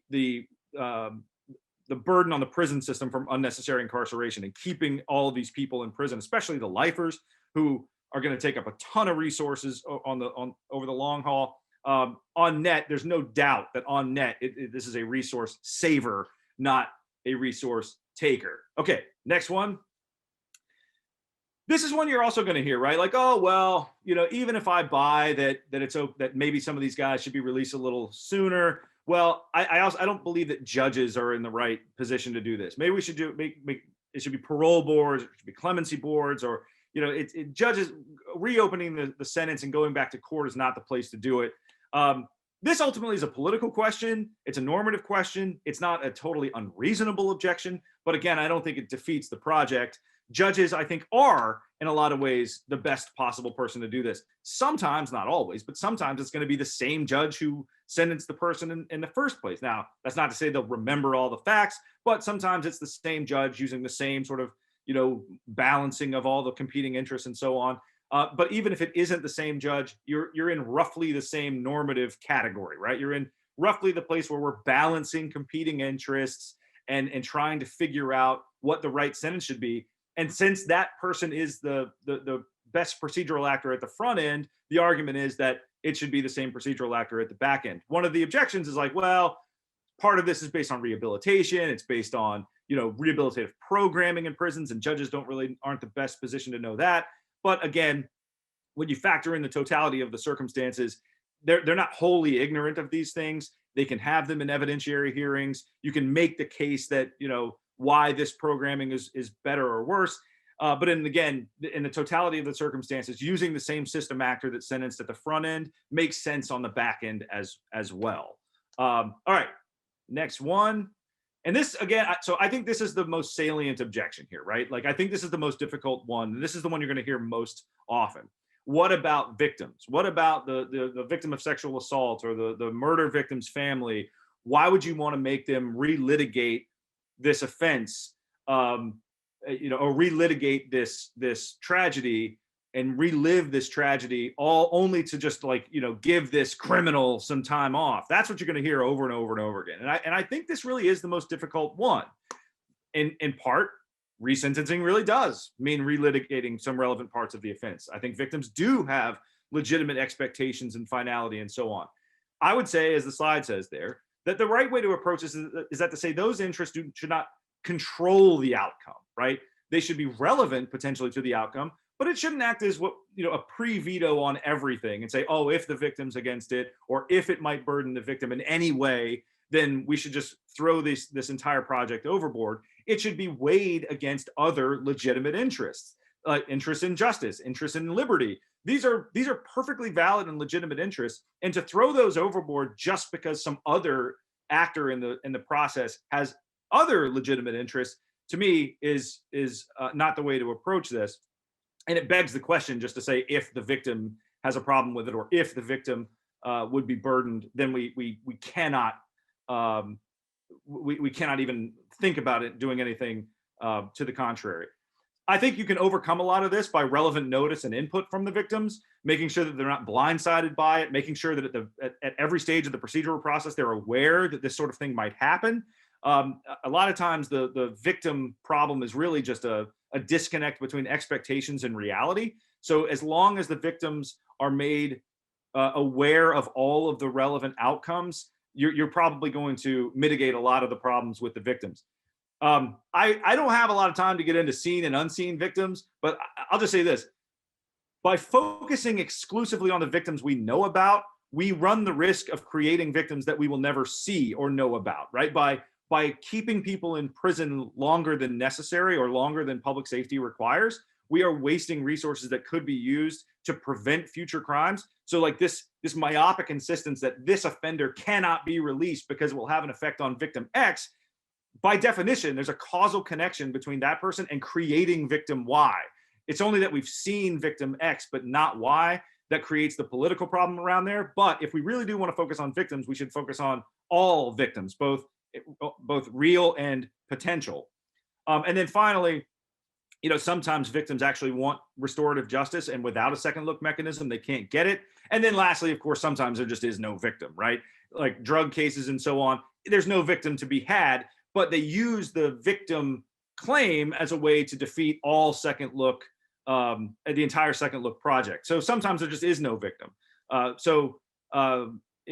burden on the prison system from unnecessary incarceration and keeping all of these people in prison, especially the lifers who are going to take up a ton of resources over the long haul. On net, there's no doubt that on net, this is a resource saver, not a resource taker. Okay, next one. This is one you're also going to hear, right? Like, oh, well, even if I buy that maybe some of these guys should be released a little sooner. Well, I don't believe that judges are in the right position to do this. Maybe we should it should be parole boards, it should be clemency boards, or judges reopening the sentence and going back to court is not the place to do it. This ultimately is a political question. It's a normative question. It's not a totally unreasonable objection. But again, I don't think it defeats the project. judges, I think, are in a lot of ways the best possible person to do this. Sometimes, not always, but sometimes it's going to be the same judge who sentenced the person in the first place. Now, that's not to say they'll remember all the facts, but sometimes it's the same judge using the same sort of, balancing of all the competing interests and so on. But even if it isn't the same judge, you're in roughly the same normative category, right? You're in roughly the place where we're balancing competing interests and trying to figure out what the right sentence should be. And since that person is the best procedural actor at the front end, the argument is that it should be the same procedural actor at the back end. One of the objections is like, well, part of this is based on rehabilitation. It's based on, rehabilitative programming in prisons, and judges aren't the best position to know that. But again, when you factor in the totality of the circumstances, they're not wholly ignorant of these things. They can have them in evidentiary hearings. You can make the case that, why this programming is better or worse. But in the totality of the circumstances, using the same system actor that sentenced at the front end makes sense on the back end as well. All right, next one. And this, again, so I think this is the most salient objection here, right? Like, I think this is the most difficult one. This is the one you're going to hear most often. What about victims? What about the victim of sexual assault or the murder victim's family? Why would you want to make them relitigate this offense, or relitigate this tragedy and relive this tragedy, all only to just give this criminal some time off? That's what you're going to hear over and over and over again. And I think this really is the most difficult one. In part, resentencing really does mean relitigating some relevant parts of the offense. I think victims do have legitimate expectations and finality and so on. I would say, as the slide says there, that the right way to approach this is that to say those interests should not control the outcome, right? They should be relevant potentially to the outcome, but it shouldn't act as a pre-veto on everything and say, oh, if the victim's against it, or if it might burden the victim in any way, then we should just throw this entire project overboard. It should be weighed against other legitimate interests, interests in justice, interests in liberty. These are perfectly valid and legitimate interests, and to throw those overboard just because some other actor in the process has other legitimate interests, to me, is not the way to approach this. And it begs the question just to say, if the victim has a problem with it, or if the victim would be burdened, then we cannot we cannot even think about it doing anything to the contrary. I think you can overcome a lot of this by relevant notice and input from the victims, making sure that they're not blindsided by it, making sure that at every stage of the procedural process, they're aware that this sort of thing might happen. A lot of times the victim problem is really just a disconnect between expectations and reality. So as long as the victims are made aware of all of the relevant outcomes, you're probably going to mitigate a lot of the problems with the victims. I don't have a lot of time to get into seen and unseen victims, but I'll just say this. By focusing exclusively on the victims we know about, we run the risk of creating victims that we will never see or know about, right? By keeping people in prison longer than necessary or longer than public safety requires, we are wasting resources that could be used to prevent future crimes. So like this myopic insistence that this offender cannot be released because it will have an effect on victim X, by definition, there's a causal connection between that person and creating victim Y. It's only that we've seen victim X, but not Y, that creates the political problem around there. But if we really do want to focus on victims, we should focus on all victims, both real and potential. And then finally, sometimes victims actually want restorative justice, and without a second look mechanism, they can't get it. And then lastly, of course, sometimes there just is no victim, right? Like drug cases and so on, there's no victim to be had, but they use the victim claim as a way to defeat all second look, the entire second look project. So sometimes there just is no victim.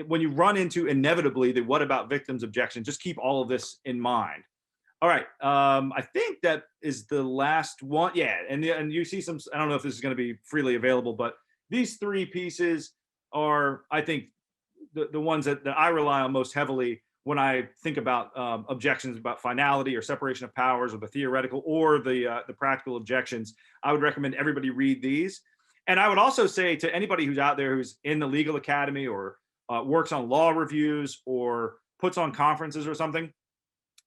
When you run into inevitably the what about victims objection, just keep all of this in mind. All right, I think that is the last one. Yeah, and you see some, I don't know if this is going to be freely available, but these three pieces are, I think, the ones that I rely on most heavily when I think about objections about finality or separation of powers, or the theoretical or the practical objections. I would recommend everybody read these. And I would also say to anybody who's out there who's in the legal academy or works on law reviews or puts on conferences or something,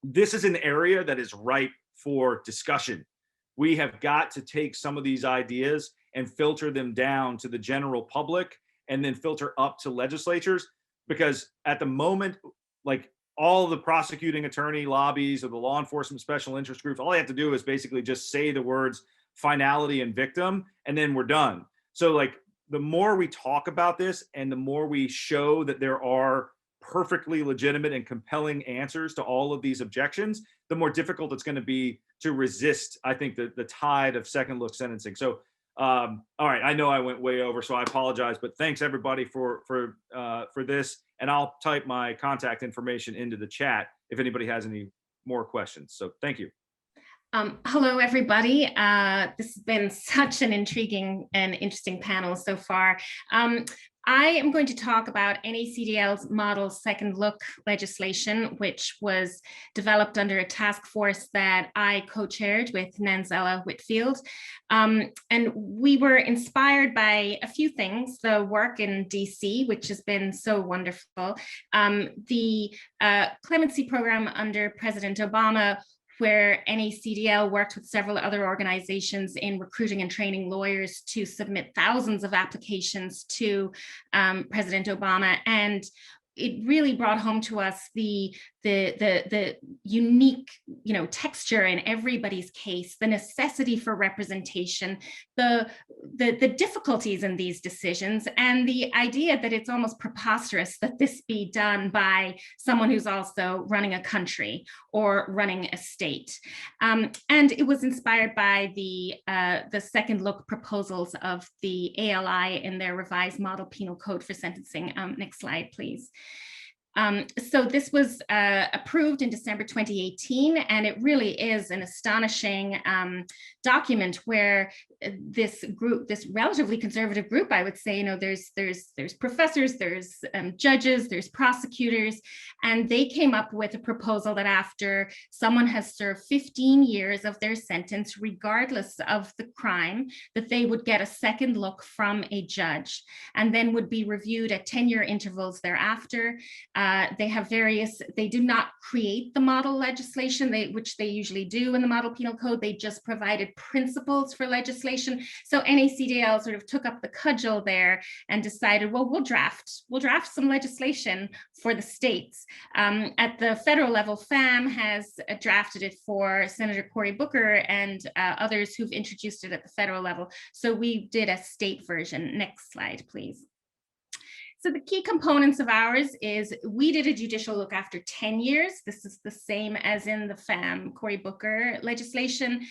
this is an area that is ripe for discussion. we have got to take some of these ideas and filter them down to the general public and then filter up to legislatures. Because at the moment, like all the prosecuting attorney lobbies or the law enforcement special interest groups, all they have to do is basically just say the words finality and victim, and then we're done. So like the more we talk about this and the more we show that there are perfectly legitimate and compelling answers to all of these objections, the more difficult it's going to be to resist, I think, the tide of second look sentencing. So all right, I know I went way over, so I apologize, but thanks everybody for this, and I'll type my contact information into the chat if anybody has any more questions. So thank you. Hello, everybody. This has been such an intriguing and interesting panel so far. I am going to talk about NACDL's model second look legislation, which was developed under a task force that I co-chaired with Nanzella Whitfield. And we were inspired by a few things: the work in DC, which has been so wonderful, the clemency program under President Obama, where NACDL worked with several other organizations in recruiting and training lawyers to submit thousands of applications to President Obama. And it really brought home to us the unique, texture in everybody's case, the necessity for representation, the difficulties in these decisions, and the idea that it's almost preposterous that this be done by someone who's also running a country or running a state. And it was inspired by the second look proposals of the ALI in their revised model penal code for sentencing. Next slide, please. So this was approved in December 2018, and it really is an astonishing document where this group, this relatively conservative group, I would say, there's professors, there's judges, there's prosecutors, and they came up with a proposal that after someone has served 15 years of their sentence, regardless of the crime, that they would get a second look from a judge and then would be reviewed at 10-year intervals thereafter. They do not create the model legislation, which they usually do in the model penal code. They just provided principles for legislation. So NACDL sort of took up the cudgel there and decided, well, we'll draft some legislation for the states. At the federal level, FAM has drafted it for Senator Cory Booker and others who've introduced it at the federal level. So we did a state version. Next slide, please. So the key components of ours is we did a judicial look after 10 years. This is the same as in the FAM Cory Booker legislation.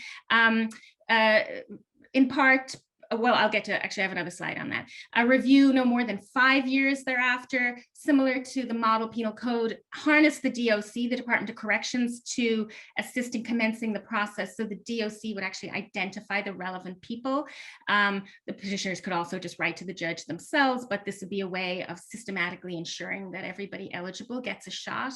In part, well, I'll get to, actually I have another slide on that. A review no more than 5 years thereafter, similar to the model penal code, harness the DOC, the Department of Corrections, to assist in commencing the process. So the DOC would actually identify the relevant people. The petitioners could also just write to the judge themselves, but this would be a way of systematically ensuring that everybody eligible gets a shot.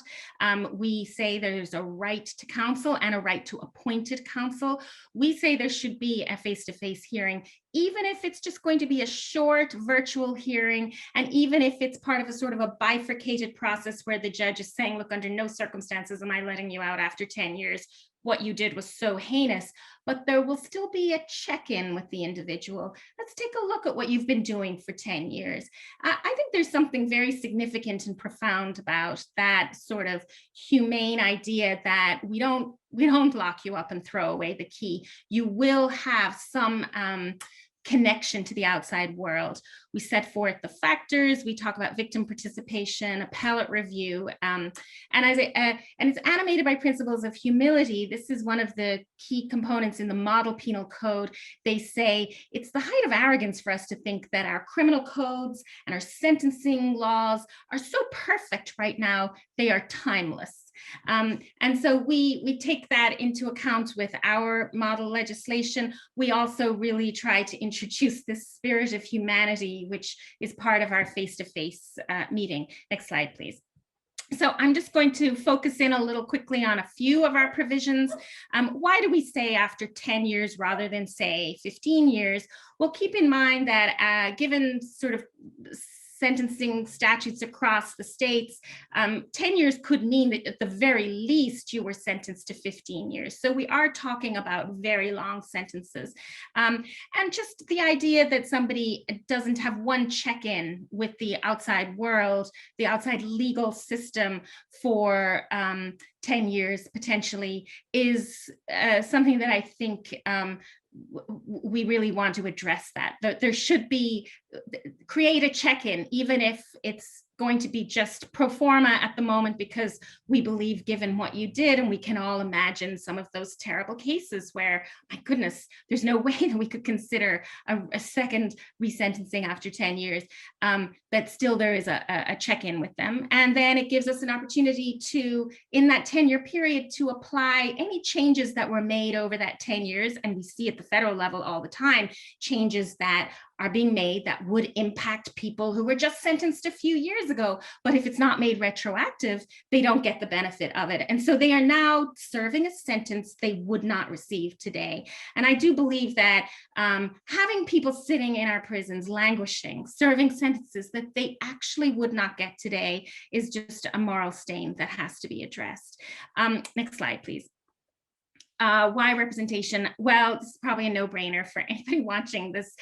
We say there's a right to counsel and a right to appointed counsel. We say there should be a face-to-face hearing, even if it's just going to be a short virtual hearing, and even if it's part of a sort of a bifurcated process where the judge is saying, look, under no circumstances am I letting you out after 10 years. What you did was so heinous, but there will still be a check-in with the individual. Let's take a look at what you've been doing for 10 years. I think there's something very significant and profound about that sort of humane idea that we don't lock you up and throw away the key. You will have some connection to the outside world. We set forth the factors, we talk about victim participation, appellate review, and it's animated by principles of humility. This is one of the key components in the model penal code. They say it's the height of arrogance for us to think that our criminal codes and our sentencing laws are so perfect right now, they are timeless. And so we take that into account with our model legislation. We also really try to introduce this spirit of humanity, which is part of our face-to-face meeting. Next slide, please. So I'm just going to focus in a little quickly on a few of our provisions. Why do we say after 10 years rather than say 15 years? Well, keep in mind that given sort of sentencing statutes across the states, 10 years could mean that at the very least you were sentenced to 15 years. So we are talking about very long sentences. And just the idea that somebody doesn't have one check-in with the outside world, the outside legal system for 10 years potentially is something that I think we really want to address. That there should be, create a check-in, even if it's going to be just pro forma at the moment, because we believe, given what you did, and we can all imagine some of those terrible cases where, my goodness, there's no way that we could consider a second resentencing after 10 years, but still there is a check-in with them. And then it gives us an opportunity to, in that 10-year period, to apply any changes that were made over that 10 years. And we see at the federal level all the time, changes that are being made that would impact people who were just sentenced a few years ago. But if it's not made retroactive, they don't get the benefit of it. And so they are now serving a sentence they would not receive today. And I do believe that having people sitting in our prisons, languishing, serving sentences that they actually would not get today is just a moral stain that has to be addressed. Next slide, please. Why representation? Well, this is probably a no-brainer for anybody watching this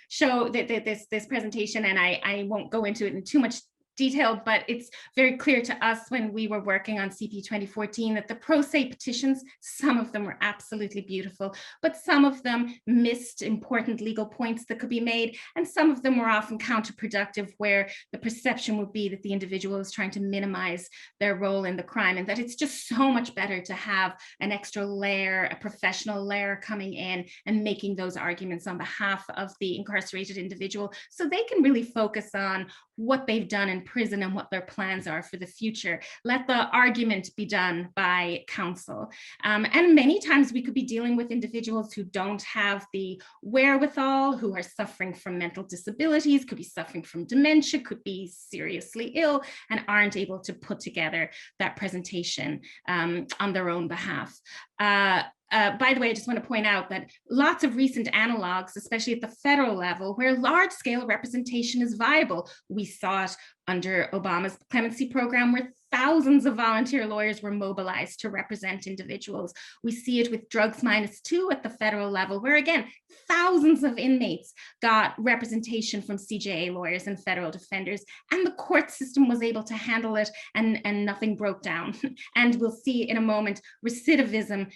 show, this presentation, and I won't go into it in too much detail, but it's very clear to us when we were working on CP 2014 that the pro se petitions, some of them were absolutely beautiful, but some of them missed important legal points that could be made, and some of them were often counterproductive, where the perception would be that the individual is trying to minimize their role in the crime, and that it's just so much better to have an extra layer, a professional layer coming in and making those arguments on behalf of the incarcerated individual, so they can really focus on what they've done in prison and what their plans are for the future. Let the argument be done by counsel. And many times we could be dealing with individuals who don't have the wherewithal, who are suffering from mental disabilities, could be suffering from dementia, could be seriously ill, and aren't able to put together that presentation on their own behalf. By the way, I just want to point out that lots of recent analogs, especially at the federal level, where large-scale representation is viable. We saw it under Obama's clemency program, where thousands of volunteer lawyers were mobilized to represent individuals. We see it with Drugs -2 at the federal level, where again, thousands of inmates got representation from CJA lawyers and federal defenders, and the court system was able to handle it, and nothing broke down. And we'll see in a moment, recidivism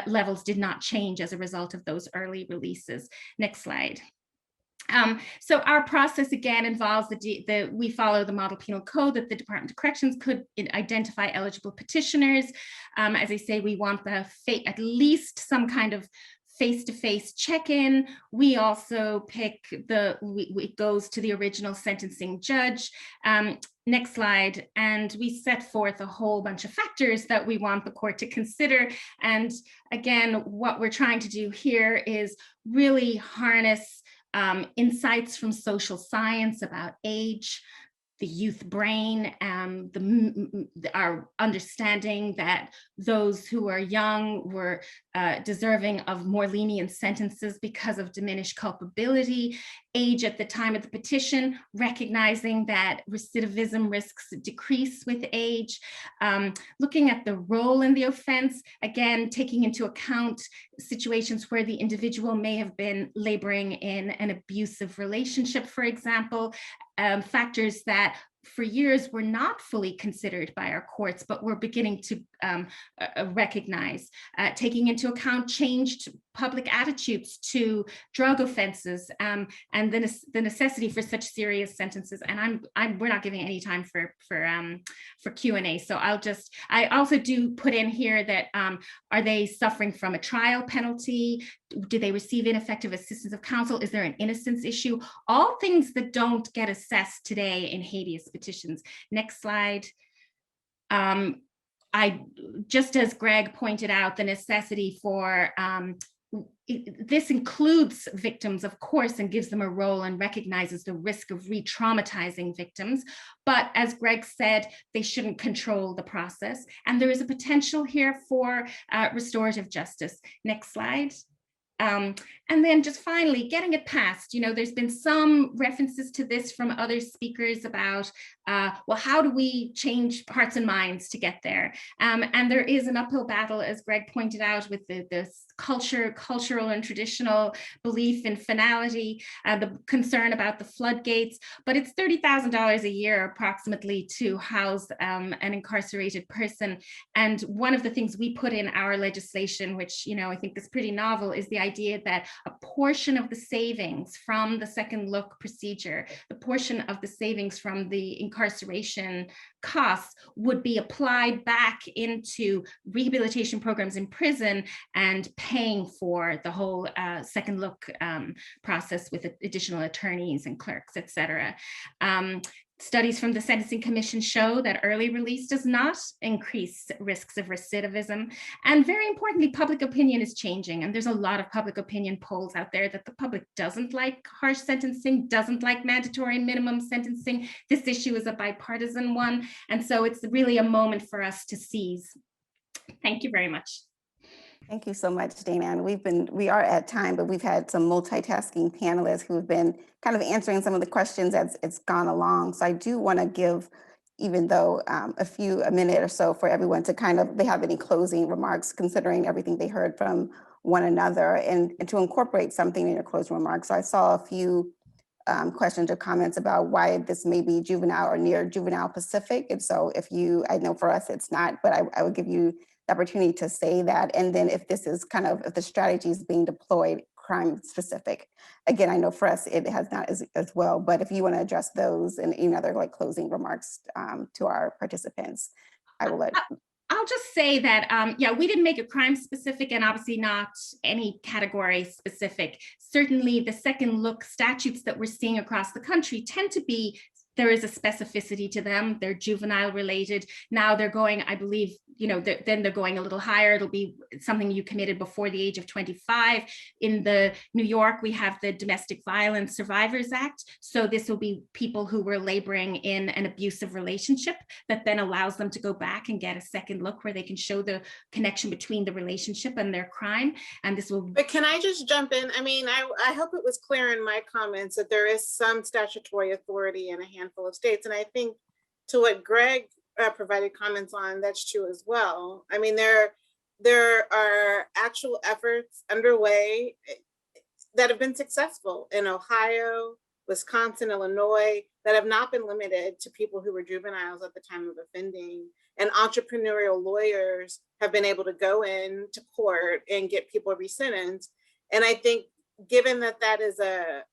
levels did not change as a result of those early releases. Next slide. So our process again involves we follow the model penal code that the Department of Corrections could identify eligible petitioners. As I say, we want at least some kind of face-to-face check-in. We also pick it goes to the original sentencing judge. Next slide. And we set forth a whole bunch of factors that we want the court to consider. And again, what we're trying to do here is really harness insights from social science about age, the youth brain, our understanding that those who are young were deserving of more lenient sentences because of diminished culpability, age at the time of the petition, recognizing that recidivism risks decrease with age, looking at the role in the offense, again, taking into account situations where the individual may have been laboring in an abusive relationship, for example, factors that for years were not fully considered by our courts, but we're beginning to recognize, taking into account changed public attitudes to drug offenses, and the necessity for such serious sentences. And we're not giving any time for Q&A, so I also do put in here that are they suffering from a trial penalty? Do they receive ineffective assistance of counsel? Is there an innocence issue? All things that don't get assessed today in habeas petitions. Next slide. Just as Greg pointed out, the necessity for this includes victims, of course, and gives them a role and recognizes the risk of re-traumatizing victims. But as Greg said, they shouldn't control the process. And there is a potential here for restorative justice. Next slide. And then just finally getting it passed. There's been some references to this from other speakers about, well, how do we change hearts and minds to get there? And there is an uphill battle, as Greg pointed out, with this cultural and traditional belief in finality, the concern about the floodgates, but it's $30,000 a year approximately to house an incarcerated person. And one of the things we put in our legislation, which I think is pretty novel, is the idea that a portion of the savings from the second look procedure, the portion of the savings from the incarceration costs would be applied back into rehabilitation programs in prison and paying for the whole second look process with additional attorneys and clerks, et cetera. Studies from the Sentencing Commission show that early release does not increase risks of recidivism. And very importantly, public opinion is changing. And there's a lot of public opinion polls out there that the public doesn't like harsh sentencing, doesn't like mandatory minimum sentencing. This issue is a bipartisan one. And so it's really a moment for us to seize. Thank you very much. Thank you so much, JaneAnne. We are at time, but we've had some multitasking panelists who have been kind of answering some of the questions as it's gone along. So I do want to give, even though a minute or so for everyone to they have any closing remarks, considering everything they heard from one another, and to incorporate something in your closing remarks. So I saw a few questions or comments about why this may be juvenile or near juvenile specific. And so I know for us it's not, but I would give you the opportunity to say that. And then if this is if the strategy is being deployed crime specific. Again, I know for us it has not as well, but if you want to address those and any other closing remarks to our participants, I will let. I'll just say that, yeah, we didn't make it crime specific and obviously not any category specific. Certainly the second look statutes that we're seeing across the country tend to be, there is a specificity to them. They're juvenile related. Now they're going, I believe, then they're going a little higher. It'll be something you committed before the age of 25. In the New York, we have the Domestic Violence Survivors Act. So this will be people who were laboring in an abusive relationship that then allows them to go back and get a second look where they can show the connection between the relationship and their crime. And this will. But can I just jump in? I mean, I hope it was clear in my comments that there is some statutory authority in a handful of states. And I think to what Greg provided comments on, that's true as well. I mean, there are actual efforts underway that have been successful in Ohio, Wisconsin, Illinois, that have not been limited to people who were juveniles at the time of offending. And entrepreneurial lawyers have been able to go into court and get people resentenced. And I think given that that is a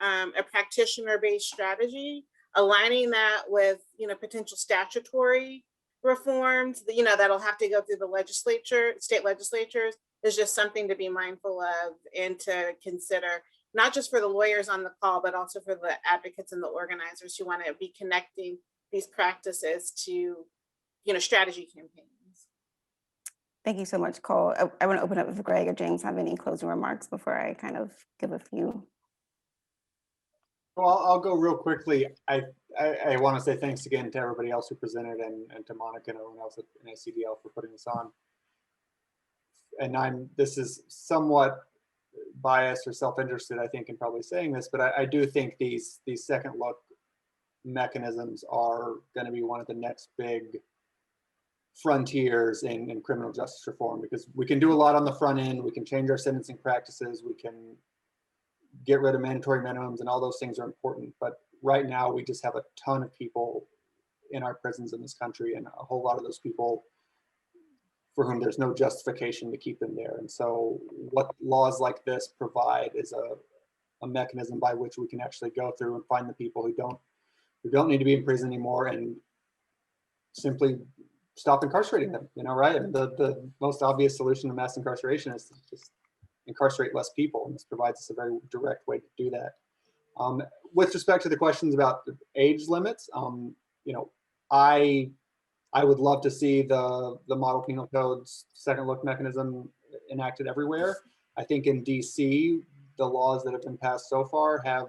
practitioner-based strategy, aligning that with potential statutory reforms, that'll have to go through the legislature, state legislatures, is just something to be mindful of and to consider, not just for the lawyers on the call, but also for the advocates and the organizers who want to be connecting these practices to strategy campaigns. Thank you so much, Cole. I want to open up if Greg or James have any closing remarks before I kind of give a few. Well, I'll go real quickly. I want to say thanks again to everybody else who presented and to Monica and everyone else at NACDL for putting this on. And this is somewhat biased or self-interested, I think, in probably saying this, but I do think these second look mechanisms are going to be one of the next big frontiers in criminal justice reform, because we can do a lot on the front end. We can change our sentencing practices. We can get rid of mandatory minimums, and all those things are important. But right now, we just have a ton of people in our prisons in this country, and a whole lot of those people for whom there's no justification to keep them there. And so what laws like this provide is a mechanism by which we can actually go through and find the people who don't need to be in prison anymore and simply stop incarcerating them, right? And the most obvious solution to mass incarceration is to just incarcerate less people, and this provides us a very direct way to do that. With respect to the questions about the age limits, I would love to see the model penal code's second look mechanism enacted everywhere. I think in DC, the laws that have been passed so far have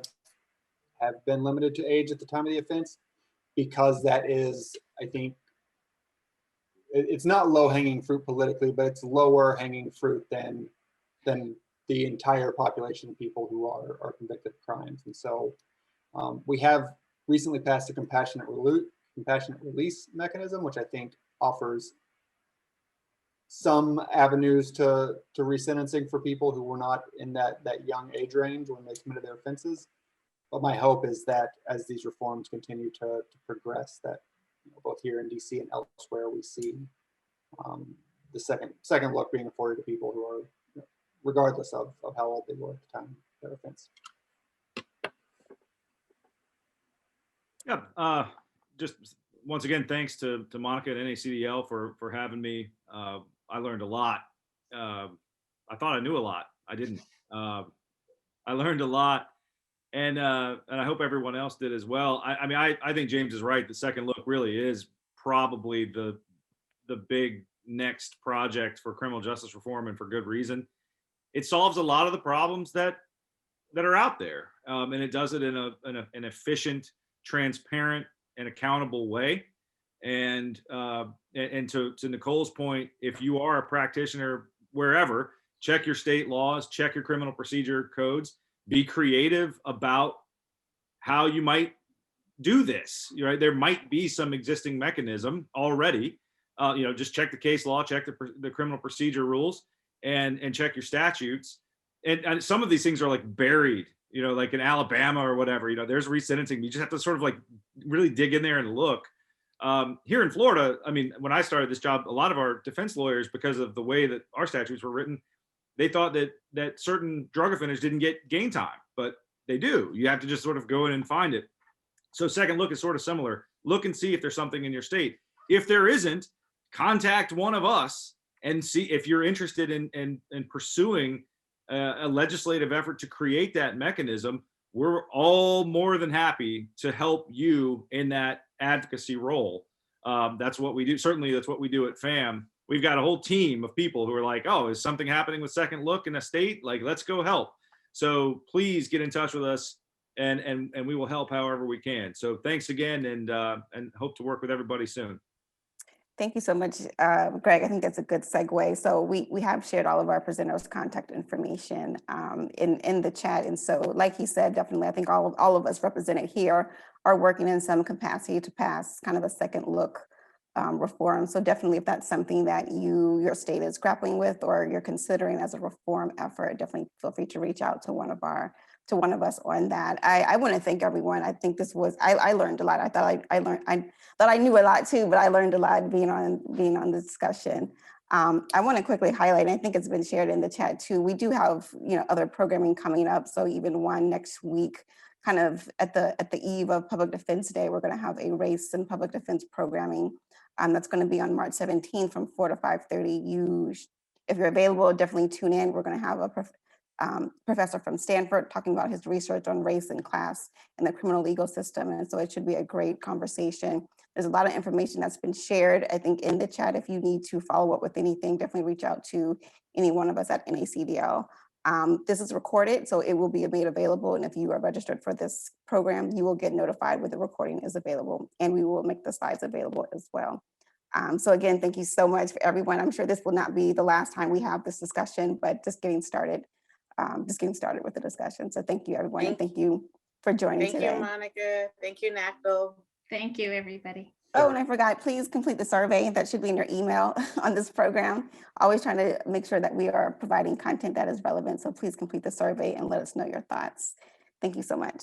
been limited to age at the time of the offense, because that is, I think, it's not low hanging fruit politically, but it's lower hanging fruit than the entire population of people who are convicted of crimes. And so we have recently passed a compassionate release mechanism, which I think offers some avenues to resentencing for people who were not in that young age range when they committed their offenses. But my hope is that as these reforms continue to progress, that both here in DC and elsewhere, we see the second look being afforded to people who are, regardless of how old they were at the time of their offense. Yeah, just once again, thanks to Monica and NACDL for having me. I learned a lot. I thought I knew a lot. I didn't. I learned a lot, and I hope everyone else did as well. I mean, I think James is right. The second look really is probably the big next project for criminal justice reform, and for good reason. It solves a lot of the problems that are out there, and it does it in an efficient, transparent, and accountable way. And to Nicole's point, if you are a practitioner wherever, check your state laws, check your criminal procedure codes, be creative about how you might do this. Right? There might be some existing mechanism already. Just check the case law, check the criminal procedure rules, and check your statutes. And some of these things are like buried, like in Alabama or whatever. There's resentencing. You just have to sort of like really dig in there and look. Here in Florida, I mean, when I started this job, a lot of our defense lawyers, because of the way that our statutes were written, they thought that certain drug offenders didn't get gain time, but they do. You have to just sort of go in and find it. So second look is sort of similar. Look and see if there's something in your state. If there isn't, contact one of us and see if you're interested in pursuing a legislative effort to create that mechanism. We're all more than happy to help you in that advocacy role. That's what we do. Certainly, that's what we do at FAM. We've got a whole team of people who are like, oh, is something happening with second look in a state? Like, let's go help. So please get in touch with us, and we will help however we can. So thanks again, and hope to work with everybody soon. Thank you so much, Greg. I think that's a good segue. So we have shared all of our presenters' contact information in the chat. And so like he said, definitely, I think all of us represented here are working in some capacity to pass kind of a second look reform. So definitely, if that's something that your state is grappling with or you're considering as a reform effort, definitely feel free to reach out to one of us on that. I want to thank everyone. I think this was, I learned a lot. I thought I knew a lot too, but I learned a lot being on the discussion. I want to quickly highlight, and I think it's been shared in the chat too, we do have other programming coming up. So even one next week, kind of at the eve of Public Defense Day, we're going to have a race and public defense programming that's going to be on March 17th from 4 to 5:30. If you're available, definitely tune in. We're going to have a professor from Stanford talking about his research on race and class in the criminal legal system. And so it should be a great conversation. There's a lot of information that's been shared, I think, in the chat. If you need to follow up with anything, definitely reach out to any one of us at NACDL. This is recorded, so it will be made available. And if you are registered for this program, you will get notified when the recording is available, and we will make the slides available as well. So again, thank you so much for everyone. I'm sure this will not be the last time we have this discussion, but just getting started with the discussion. So thank you, everyone, and thank you for joining today. Thank you, Monica. Thank you, NACDL. Thank you, everybody. Oh, and I forgot, please complete the survey that should be in your email on this program. Always trying to make sure that we are providing content that is relevant. So please complete the survey and let us know your thoughts. Thank you so much.